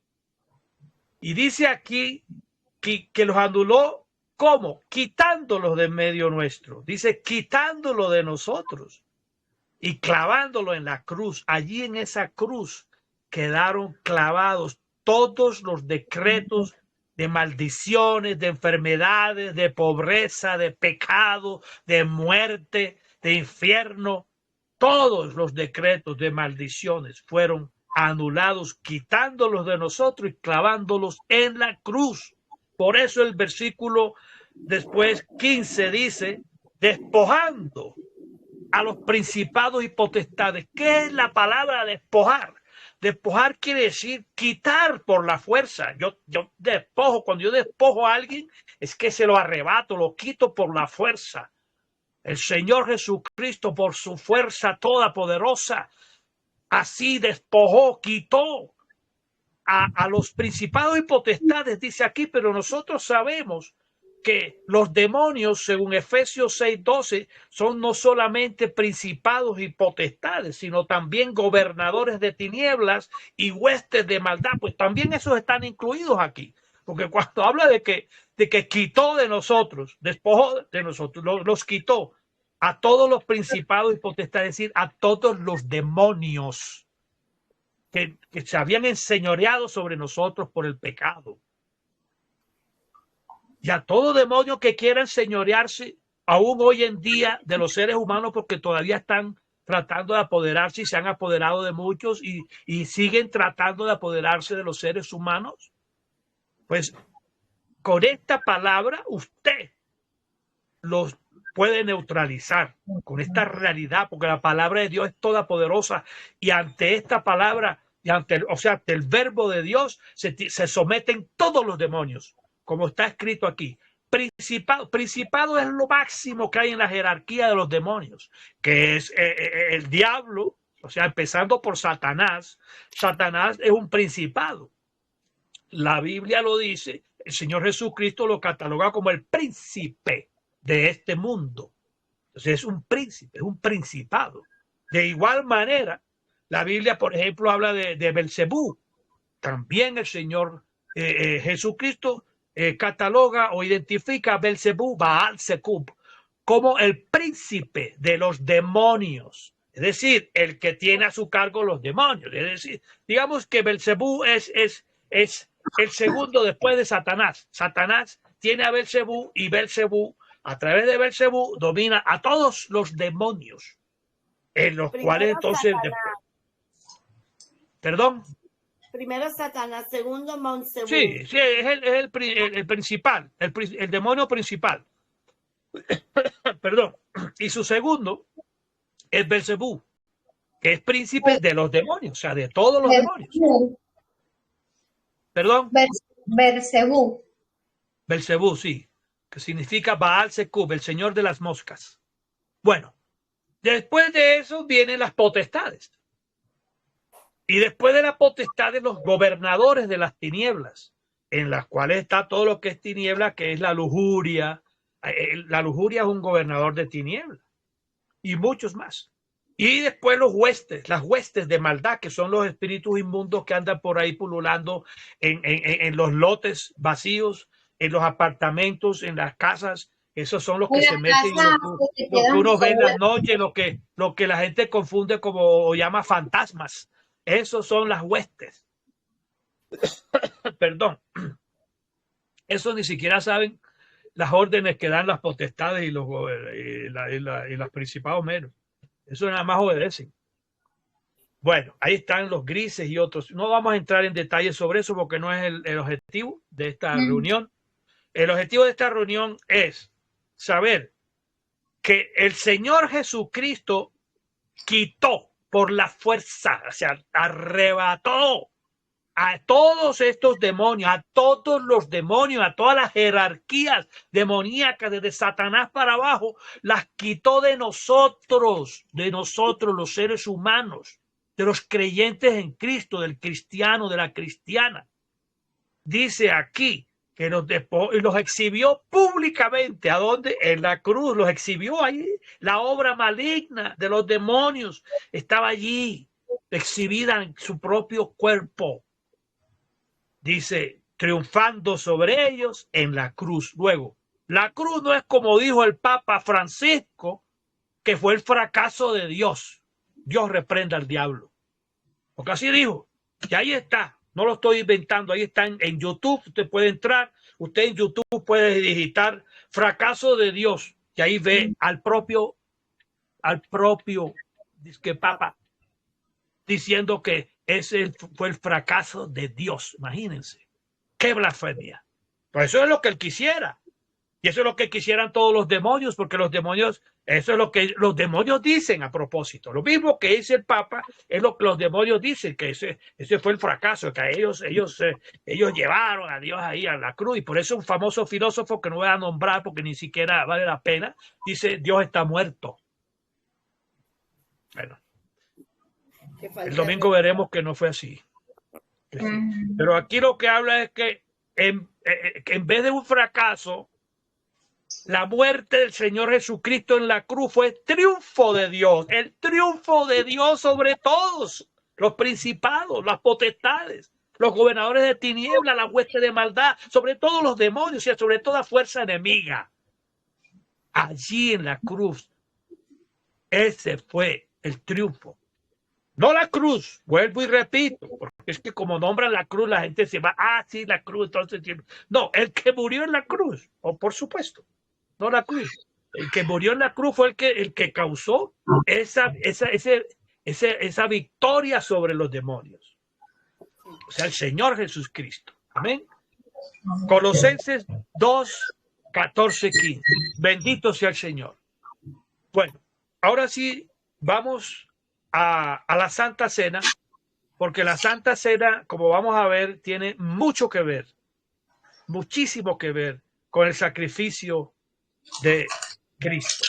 Y dice aquí que los anuló, ¿cómo? Quitándolos de medio nuestro. Dice, quitándolo de nosotros y clavándolo en la cruz. Allí en esa cruz quedaron clavados todos los decretos de maldiciones, de enfermedades, de pobreza, de pecado, de muerte, de infierno. Todos los decretos de maldiciones fueron anulados, quitándolos de nosotros y clavándolos en la cruz. Por eso el versículo Después 15 dice, despojando a los principados y potestades. ¿Qué es la palabra despojar? Despojar quiere decir quitar por la fuerza. Yo despojo, cuando yo despojo a alguien, es que se lo arrebato, lo quito por la fuerza. El Señor Jesucristo, por su fuerza todopoderosa, así despojó, quitó a los principados y potestades, dice aquí, pero nosotros sabemos que los demonios, según Efesios 6:12, son no solamente principados y potestades, sino también gobernadores de tinieblas y huestes de maldad. Pues también esos están incluidos aquí, porque cuando habla de que quitó de nosotros, despojó de nosotros, los quitó a todos los principados y potestades, es decir, a todos los demonios que se habían enseñoreado sobre nosotros por el pecado. Y a todo demonio que quiera enseñorearse aún hoy en día de los seres humanos, porque todavía están tratando de apoderarse y se han apoderado de muchos y siguen tratando de apoderarse de los seres humanos. Pues con esta palabra usted los puede neutralizar con esta realidad, porque la palabra de Dios es toda poderosa y ante esta palabra y ante el verbo de Dios se someten todos los demonios, como está escrito aquí. Principado es lo máximo que hay en la jerarquía de los demonios, que es el diablo, o sea, empezando por Satanás. Satanás es un principado. La Biblia lo dice, el Señor Jesucristo lo cataloga como el príncipe de este mundo. Entonces es un príncipe, es un principado. De igual manera, la Biblia, por ejemplo, habla de Belcebú. También el Señor Jesucristo cataloga o identifica a Belcebú, Baal-Zebub, como el príncipe de los demonios. Es decir, el que tiene a su cargo los demonios. Es decir, digamos que Belcebú es el segundo después de Satanás. Satanás tiene a Belcebú y Belcebú, a través de Belcebú, domina a todos los demonios, en los cuales entonces... ¿Perdón? Primero Satanás, segundo Belcebú. Sí, es el principal, el demonio principal. Perdón. Y su segundo es Belcebú, que es príncipe de los demonios, o sea, de todos los demonios. ¿Perdón? Belcebú. Belcebú, sí, que significa Baal-Zebub, el señor de las moscas. Bueno, después de eso vienen las potestades. Y después de las potestades, los gobernadores de las tinieblas, en las cuales está todo lo que es tiniebla, que es la lujuria. La lujuria es un gobernador de tinieblas. Y muchos más. Y después los huestes, las huestes de maldad, que son los espíritus inmundos que andan por ahí pululando en los lotes vacíos, en los apartamentos, en las casas. Esos son los que se meten, lo que uno ve en la noche, lo que la gente confunde como o llama fantasmas. Esos son las huestes. Perdón. Eso ni siquiera saben las órdenes que dan las potestades y los principados menos. Eso nada más obedecen. Bueno, ahí están los grises y otros. No vamos a entrar en detalles sobre eso porque no es el objetivo de esta reunión. El objetivo de esta reunión es saber que el Señor Jesucristo quitó por la fuerza, o sea, arrebató a todos estos demonios, a todos los demonios, a todas las jerarquías demoníacas desde Satanás para abajo, las quitó de nosotros los seres humanos, de los creyentes en Cristo, del cristiano, de la cristiana. Dice aquí que los exhibió públicamente. ¿A dónde? En la cruz. Los exhibió ahí. La obra maligna de los demonios estaba allí, exhibida en su propio cuerpo. Dice, triunfando sobre ellos en la cruz. Luego, la cruz no es como dijo el Papa Francisco, que fue el fracaso de Dios. Dios reprenda al diablo. Porque así dijo. Y ahí está. No lo estoy inventando. Ahí está en YouTube. Usted puede entrar. Usted en YouTube puede digitar fracaso de Dios. Y ahí ve al propio disque Papa diciendo que ese fue el fracaso de Dios. Imagínense. ¡Qué blasfemia! Pues eso es lo que él quisiera. Y eso es lo que quisieran todos los demonios, porque los demonios, eso es lo que los demonios dicen a propósito. Lo mismo que dice el Papa es lo que los demonios dicen, que ese fue el fracaso, que ellos llevaron a Dios ahí a la cruz. Y por eso un famoso filósofo que no voy a nombrar porque ni siquiera vale la pena, dice: Dios está muerto. Bueno, el domingo veremos que no fue así. Pero aquí lo que habla es que en vez de un fracaso, la muerte del Señor Jesucristo en la cruz fue triunfo de Dios, el triunfo de Dios sobre todos, los principados, las potestades, los gobernadores de tinieblas, la hueste de maldad, sobre todos los demonios y sobre toda fuerza enemiga. Allí en la cruz, ese fue el triunfo. No la cruz, vuelvo y repito, porque es que como nombran la cruz, la gente se va: sí, la cruz, entonces. No, el que murió en la cruz, por supuesto, no la cruz. El que murió en la cruz fue el que causó esa victoria sobre los demonios. O sea, el Señor Jesucristo. Amén. Colosenses 2, 14, 15. Bendito sea el Señor. Bueno, ahora sí vamos a la Santa Cena, porque la Santa Cena, como vamos a ver, tiene mucho que ver, muchísimo que ver con el sacrificio de Cristo.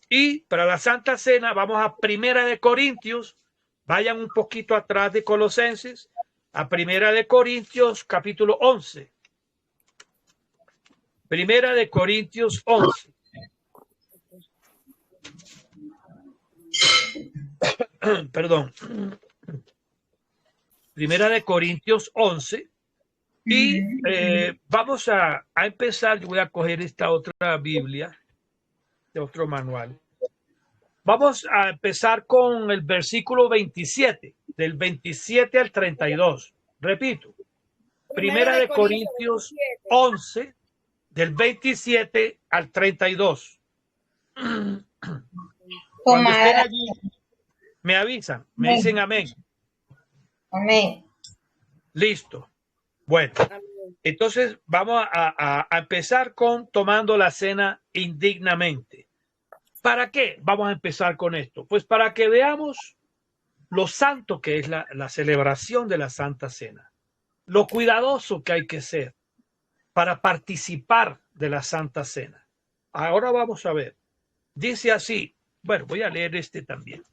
Y para la Santa Cena vamos a Primera de Corintios, vayan un poquito atrás de Colosenses, a Primera de Corintios capítulo 11. Primera de Corintios 11. Perdón. Primera de Corintios 11. Y vamos a empezar. Yo voy a coger esta otra Biblia, de otro manual. Vamos a empezar con el versículo 27, del 27 al 32. Repito, Primera de Corintios 11, del 27 al 32. Cuando estén allí, me avisan, me dicen amén. Amén. Listo. Bueno, entonces vamos a empezar con tomando la cena indignamente. ¿Para qué vamos a empezar con esto? Pues para que veamos lo santo que es la celebración de la Santa Cena, lo cuidadoso que hay que ser para participar de la Santa Cena. Ahora vamos a ver. Dice así, bueno, voy a leer este también.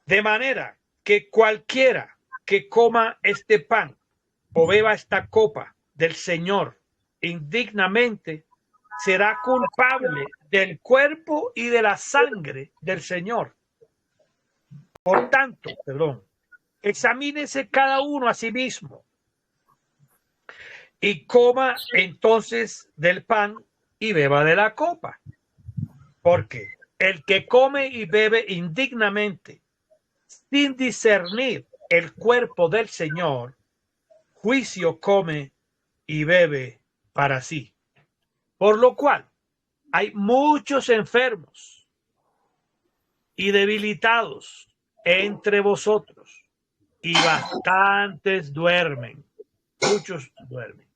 De manera que cualquiera que coma este pan o beba esta copa del Señor indignamente será culpable del cuerpo y de la sangre del Señor. Por tanto, examínese cada uno a sí mismo y coma entonces del pan y beba de la copa. Porque el que come y bebe indignamente, sin discernir el cuerpo del Señor, juicio come y bebe para sí. Por lo cual hay muchos enfermos y debilitados entre vosotros, y bastantes duermen. Muchos duermen.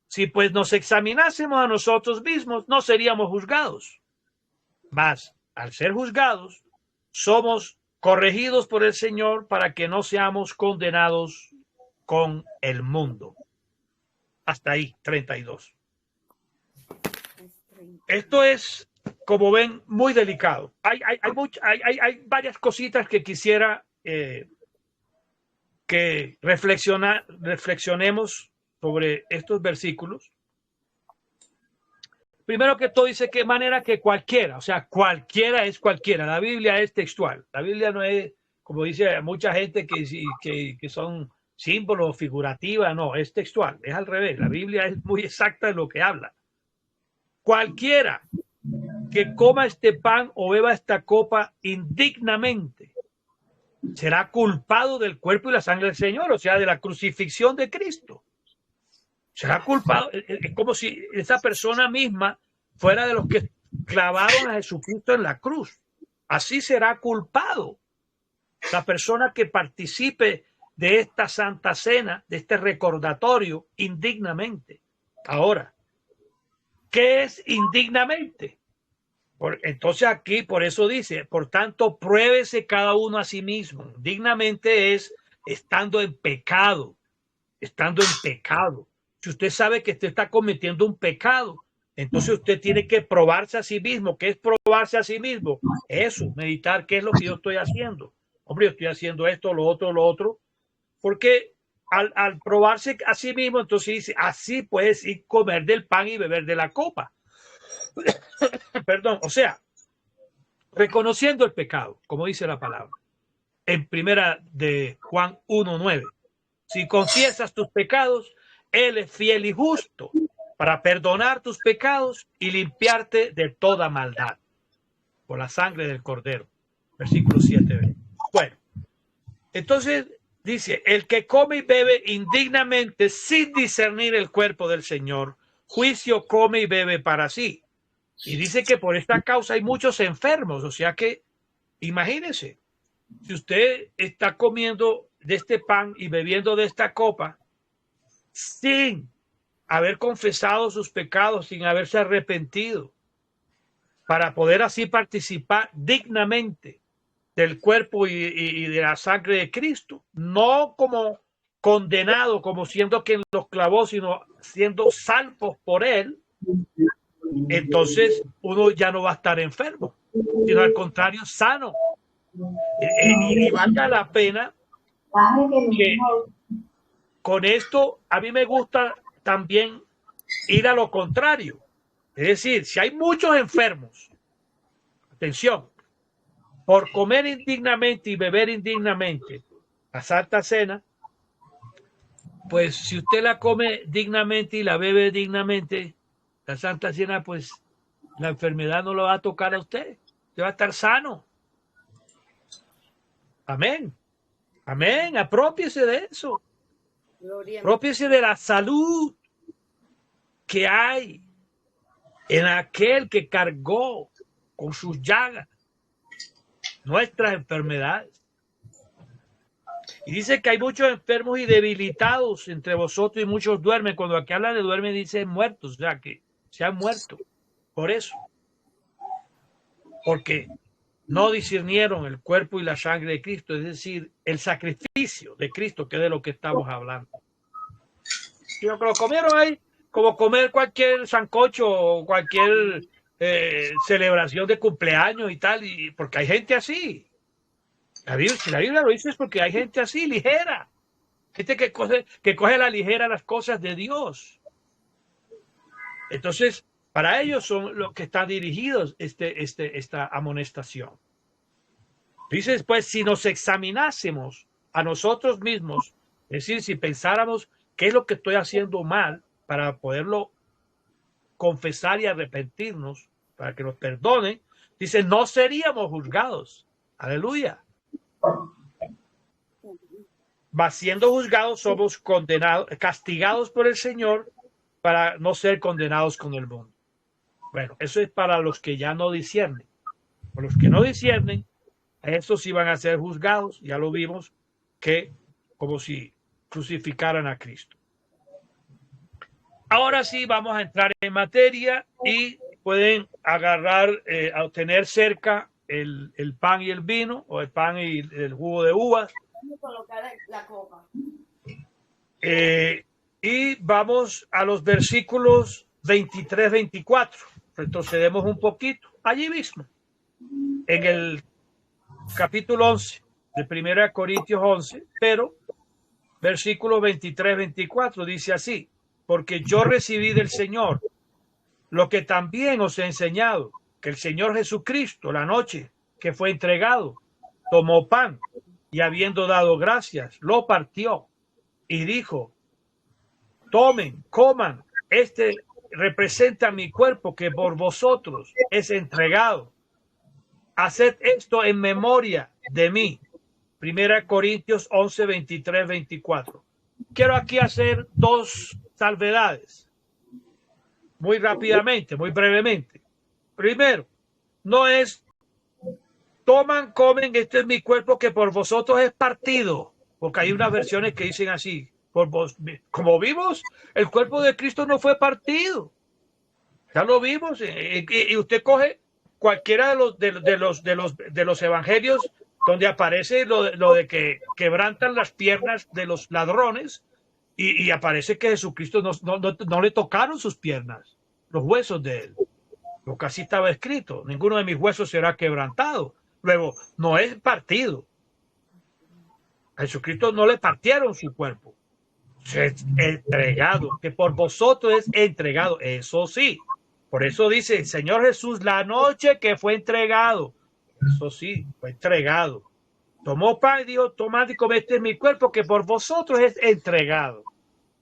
Si pues nos examinásemos a nosotros mismos, no seríamos juzgados. Mas, al ser juzgados, somos corregidos por el Señor para que no seamos condenados con el mundo. Hasta ahí, 32. Esto es, como ven, muy delicado. Hay varias cositas que quisiera que reflexionemos sobre estos versículos. Primero que todo dice que manera que cualquiera, o sea, cualquiera es cualquiera. La Biblia es textual. La Biblia no es, como dice mucha gente que son símbolos figurativas, no, es textual, es al revés. La Biblia es muy exacta en lo que habla. Cualquiera que coma este pan o beba esta copa indignamente será culpado del cuerpo y la sangre del Señor, o sea, de la crucifixión de Cristo. Será culpado. Es como si esa persona misma fuera de los que clavaron a Jesucristo en la cruz. Así será culpado la persona que participe de esta Santa Cena, de este recordatorio indignamente. Ahora, ¿qué es indignamente? Entonces aquí por eso dice, por tanto, pruébese cada uno a sí mismo. Dignamente es estando en pecado, estando en pecado. Si usted sabe que usted está cometiendo un pecado, entonces usted tiene que probarse a sí mismo. ¿Qué es probarse a sí mismo? Eso, meditar, ¿qué es lo que yo estoy haciendo? Hombre, yo estoy haciendo esto, lo otro, porque al probarse a sí mismo, entonces dice, así puedes ir comer del pan y beber de la copa. Perdón, o sea, reconociendo el pecado, como dice la palabra, en primera de Juan 1:9. Si confiesas tus pecados, Él es fiel y justo para perdonar tus pecados y limpiarte de toda maldad por la sangre del Cordero. Versículo 7. Bueno, entonces dice, el que come y bebe indignamente sin discernir el cuerpo del Señor, juicio come y bebe para sí. Y dice que por esta causa hay muchos enfermos, o sea que imagínense, si usted está comiendo de este pan y bebiendo de esta copa sin haber confesado sus pecados, sin haberse arrepentido, para poder así participar dignamente del cuerpo y de la sangre de Cristo, no como condenado, como siendo quien los clavó, sino siendo salvos por él, entonces uno ya no va a estar enfermo, sino al contrario, sano. Y valga la pena que con esto a mí me gusta también ir a lo contrario. Es decir, si hay muchos enfermos, atención, por comer indignamente y beber indignamente la Santa Cena, pues si usted la come dignamente y la bebe dignamente, la Santa Cena, pues la enfermedad no lo va a tocar a usted. Usted va a estar sano. Amén. Amén. Apropiese de eso. Apropiese de la salud que hay en aquel que cargó con sus llagas nuestras enfermedades. Y dice que hay muchos enfermos y debilitados entre vosotros y muchos duermen. Cuando aquí habla de duermen dice muertos, o sea que se han muerto. Por eso. Porque no discernieron el cuerpo y la sangre de Cristo, es decir, el sacrificio de Cristo, que es de lo que estamos hablando. Y lo que lo comieron ahí, como comer cualquier sancocho o cualquier celebración de cumpleaños y tal, y porque hay gente así. Si la Biblia lo dice es porque hay gente así, ligera. Gente que coge a la ligera las cosas de Dios. Entonces, para ellos son los que están dirigidos esta amonestación. Dice después, si nos examinásemos a nosotros mismos, es decir, si pensáramos qué es lo que estoy haciendo mal para poderlo confesar y arrepentirnos, para que nos perdone, dice, no seríamos juzgados. Aleluya. Va siendo juzgados, somos condenados, castigados por el Señor para no ser condenados con el mundo. Bueno, eso es para los que ya no disciernen. Por los que no disciernen, estos iban a ser juzgados, ya lo vimos, que como si crucificaran a Cristo. Ahora sí vamos a entrar en materia y pueden agarrar, a tener cerca el pan y el vino, o el pan y el jugo de uvas. Y vamos a los versículos 23-24. Retrocedemos un poquito, allí mismo, en el capítulo 11 de 1 Corintios 11, pero versículo 23-24 dice así, porque yo recibí del Señor lo que también os he enseñado, que el Señor Jesucristo, la noche que fue entregado, tomó pan y habiendo dado gracias, lo partió y dijo, tomen, coman, este representa mi cuerpo que por vosotros es entregado. Haced esto en memoria de mí. 1 Corintios 11, 23, 24. Quiero aquí hacer dos salvedades. Muy rápidamente, muy brevemente. Primero, no es toman, comen, este es mi cuerpo que por vosotros es partido. Porque hay unas versiones que dicen así. Por vos, como vimos, el cuerpo de Cristo no fue partido. Ya lo vimos. Y usted coge cualquiera de los evangelios donde aparece lo de que quebrantan las piernas de los ladrones y aparece que Jesucristo no le tocaron sus piernas, los huesos de él. Lo que así estaba escrito. Ninguno de mis huesos será quebrantado. Luego, no es partido. A Jesucristo no le partieron su cuerpo. Es entregado, que por vosotros es entregado. Eso sí. Por eso dice el Señor Jesús, la noche que fue entregado. Eso sí, fue entregado. Tomó pan y dijo, tomad y comed, este es mi cuerpo que por vosotros es entregado.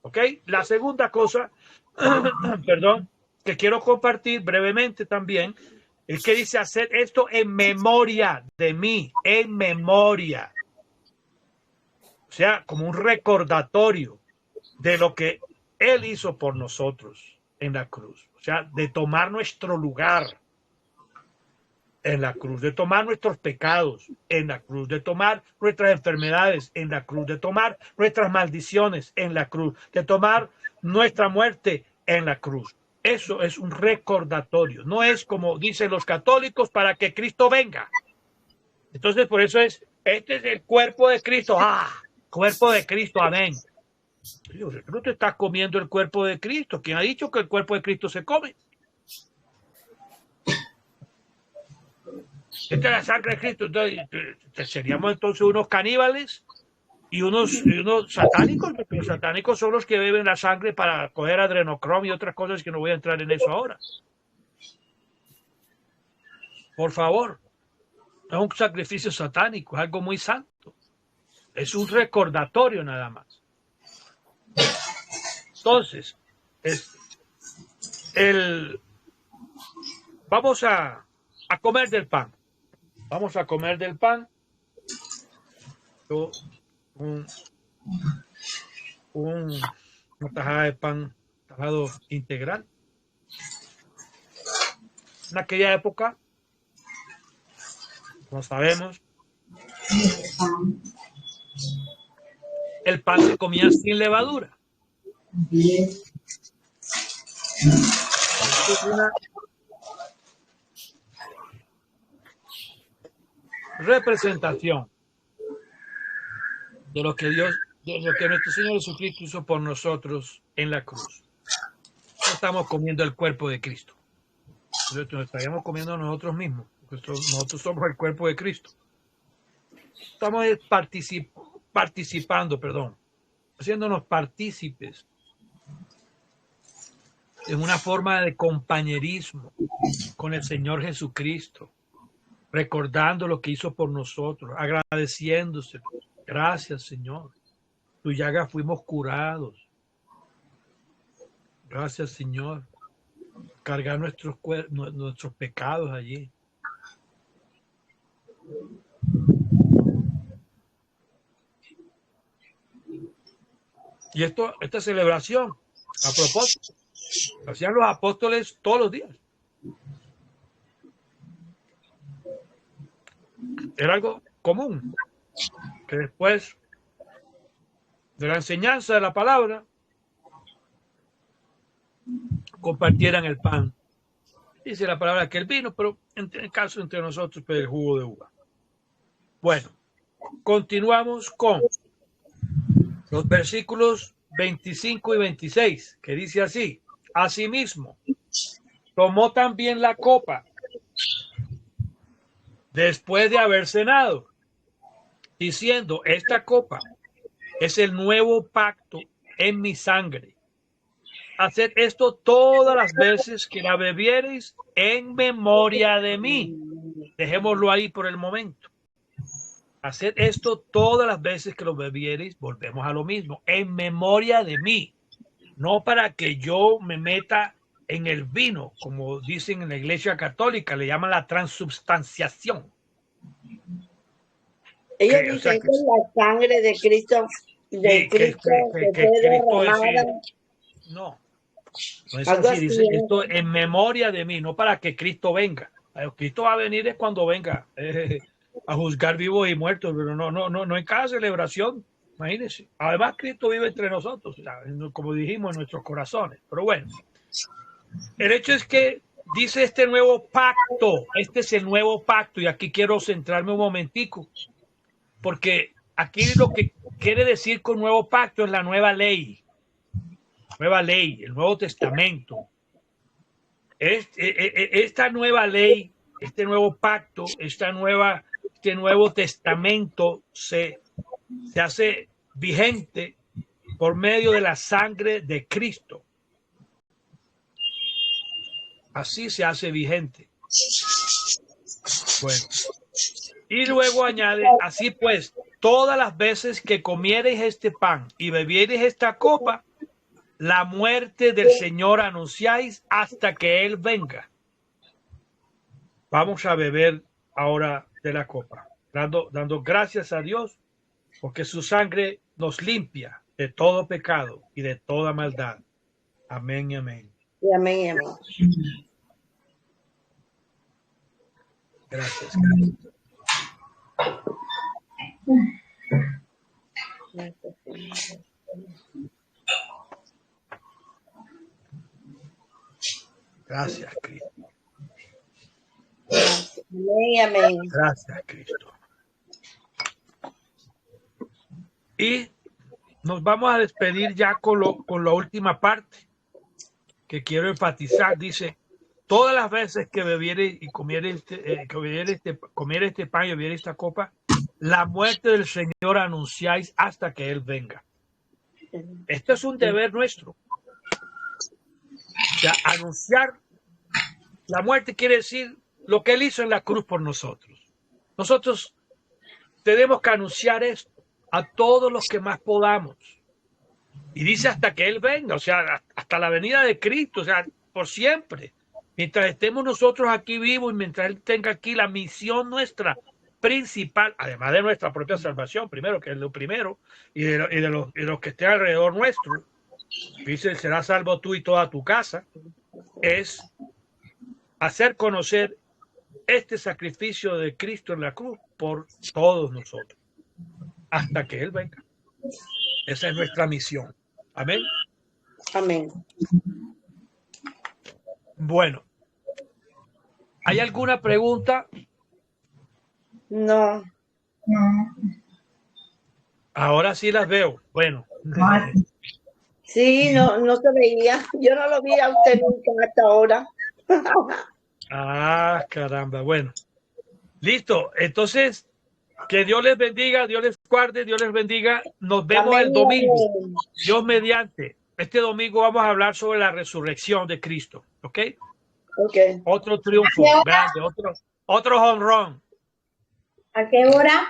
¿Ok? La segunda cosa, perdón, que quiero compartir brevemente también, es que dice hacer esto en memoria de mí, en memoria. O sea, como un recordatorio de lo que Él hizo por nosotros en la cruz. O sea, de tomar nuestro lugar en la cruz, de tomar nuestros pecados en la cruz, de tomar nuestras enfermedades en la cruz, de tomar nuestras maldiciones en la cruz, de tomar nuestra muerte en la cruz. Eso es un recordatorio. No es como dicen los católicos para que Cristo venga. Entonces, por eso este es el cuerpo de Cristo. ¡Ah! Cuerpo de Cristo, amén. No te estás comiendo el cuerpo de Cristo. ¿Quién ha dicho que el cuerpo de Cristo se come? Esta es la sangre de Cristo. Entonces, seríamos entonces unos caníbales y unos satánicos, porque los satánicos son los que beben la sangre para coger adrenocromo y otras cosas que no voy a entrar en eso ahora. Por favor, no es un sacrificio satánico, es algo muy santo. Es un recordatorio nada más. Entonces, vamos a comer del pan. Vamos a comer del pan. Una tajada de pan tajado integral. En aquella época, como sabemos, el pan se comía sin levadura. Es una representación de lo que nuestro Señor Jesucristo hizo por nosotros en la cruz. No estamos comiendo el cuerpo de Cristo. Nos estaríamos comiendo nosotros mismos. Nosotros somos el cuerpo de Cristo. Estamos participando, haciéndonos partícipes en una forma de compañerismo con el Señor Jesucristo, recordando lo que hizo por nosotros, agradeciéndose. Gracias, Señor. Tu llaga fuimos curados. Gracias, Señor. Cargar nuestros pecados allí. Y esta celebración, a propósito, hacían los apóstoles todos los días. Era algo común, que después de la enseñanza de la palabra, compartieran el pan. Dice la palabra que el vino, pero en el caso entre nosotros, pues el jugo de uva. Bueno, continuamos con los versículos 25 y 26, que dice así: asimismo, tomó también la copa después de haber cenado, diciendo, esta copa es el nuevo pacto en mi sangre. Haced esto todas las veces que la bebiereis en memoria de mí. Dejémoslo ahí por el momento. Haced esto todas las veces que lo bebiereis, volvemos a lo mismo, en memoria de mí. No para que yo me meta en el vino, como dicen en la Iglesia Católica, le llaman la transubstanciación. Ellos dicen que es la sangre de Cristo, Cristo derramada. No es así. Dice esto en memoria de mí, no para que Cristo venga. Cristo va a venir es cuando venga a juzgar vivos y muertos, pero no en cada celebración. Imagínense. Además, Cristo vive entre nosotros, como dijimos, en nuestros corazones. Pero bueno, El hecho es que dice este nuevo pacto, este es el nuevo pacto, y aquí quiero centrarme un momentico, porque aquí lo que quiere decir con nuevo pacto es la nueva ley, el Nuevo Testamento. Esta nueva ley, este nuevo pacto, este Nuevo Testamento se hace vigente por medio de la sangre de Cristo. Así se hace vigente. Bueno. Y luego añade, así pues, todas las veces que comiereis este pan y bebiereis esta copa, la muerte del Señor anunciáis hasta que Él venga. Vamos a beber ahora de la copa, dando gracias a Dios, porque su sangre nos limpia de todo pecado y de toda maldad. Amén y amén. Y amén, y amén. Gracias, Cristo. Gracias, Cristo. Amén, amén. Gracias, Cristo. Y nos vamos a despedir ya con la última parte que quiero enfatizar. Dice, todas las veces que bebiere y comiere este pan y bebiere esta copa, la muerte del Señor anunciáis hasta que Él venga. Esto es un deber nuestro. O sea, anunciar la muerte quiere decir lo que Él hizo en la cruz por nosotros. Nosotros tenemos que anunciar esto a todos los que más podamos. Y dice hasta que Él venga, o sea, hasta la venida de Cristo, o sea, por siempre. Mientras estemos nosotros aquí vivos y mientras Él tenga aquí la misión nuestra principal, además de nuestra propia salvación, primero, que es lo primero, y de los que estén alrededor nuestro, dice, será salvo tú y toda tu casa, es hacer conocer este sacrificio de Cristo en la cruz por todos nosotros, hasta que Él venga. Esa es nuestra misión. Amén. Amén. Bueno, ¿hay alguna pregunta? No. Ahora sí las veo. Bueno. Sí, no se veía. Yo no lo vi a usted nunca hasta ahora. Ah, caramba. Bueno. Listo. Entonces, que Dios les bendiga, Dios les guarde, Dios les bendiga. Nos vemos Amén, el domingo. amén. Dios mediante. Este domingo vamos a hablar sobre la resurrección de Cristo. ¿Ok? Ok. Otro triunfo grande, otro home run. ¿A qué hora?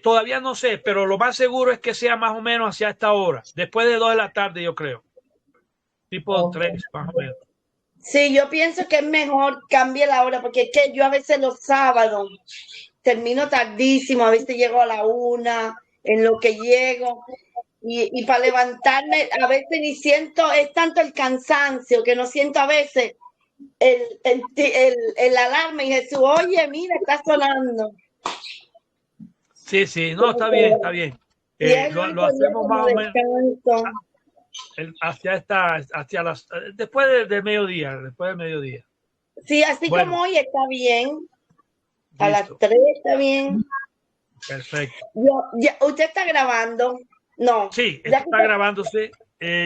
Todavía no sé, pero lo más seguro es que sea más o menos hacia esta hora. Después de 2 de la tarde, yo creo. Tipo 3, más o menos. Sí, yo pienso que es mejor cambie la hora, porque es que yo a veces los sábados termino tardísimo, a veces llego a la 1, en lo que llego, y para levantarme, a veces ni siento, es tanto el cansancio que no siento a veces el alarma y Jesús, oye, mira, está sonando. Sí, no, está bien, está bien. Lo hacemos más o menos después del mediodía, Sí, así bueno, como hoy está bien. A listo. las 3 está bien. Perfecto. ¿Usted está grabando? No. Sí, esto está grabándose.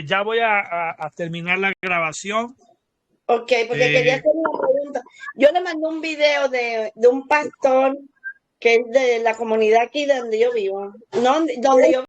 Ya voy a terminar la grabación. Ok, porque quería hacer una pregunta. Yo le mandé un video de un pastor que es de la comunidad aquí donde yo vivo. No, donde yo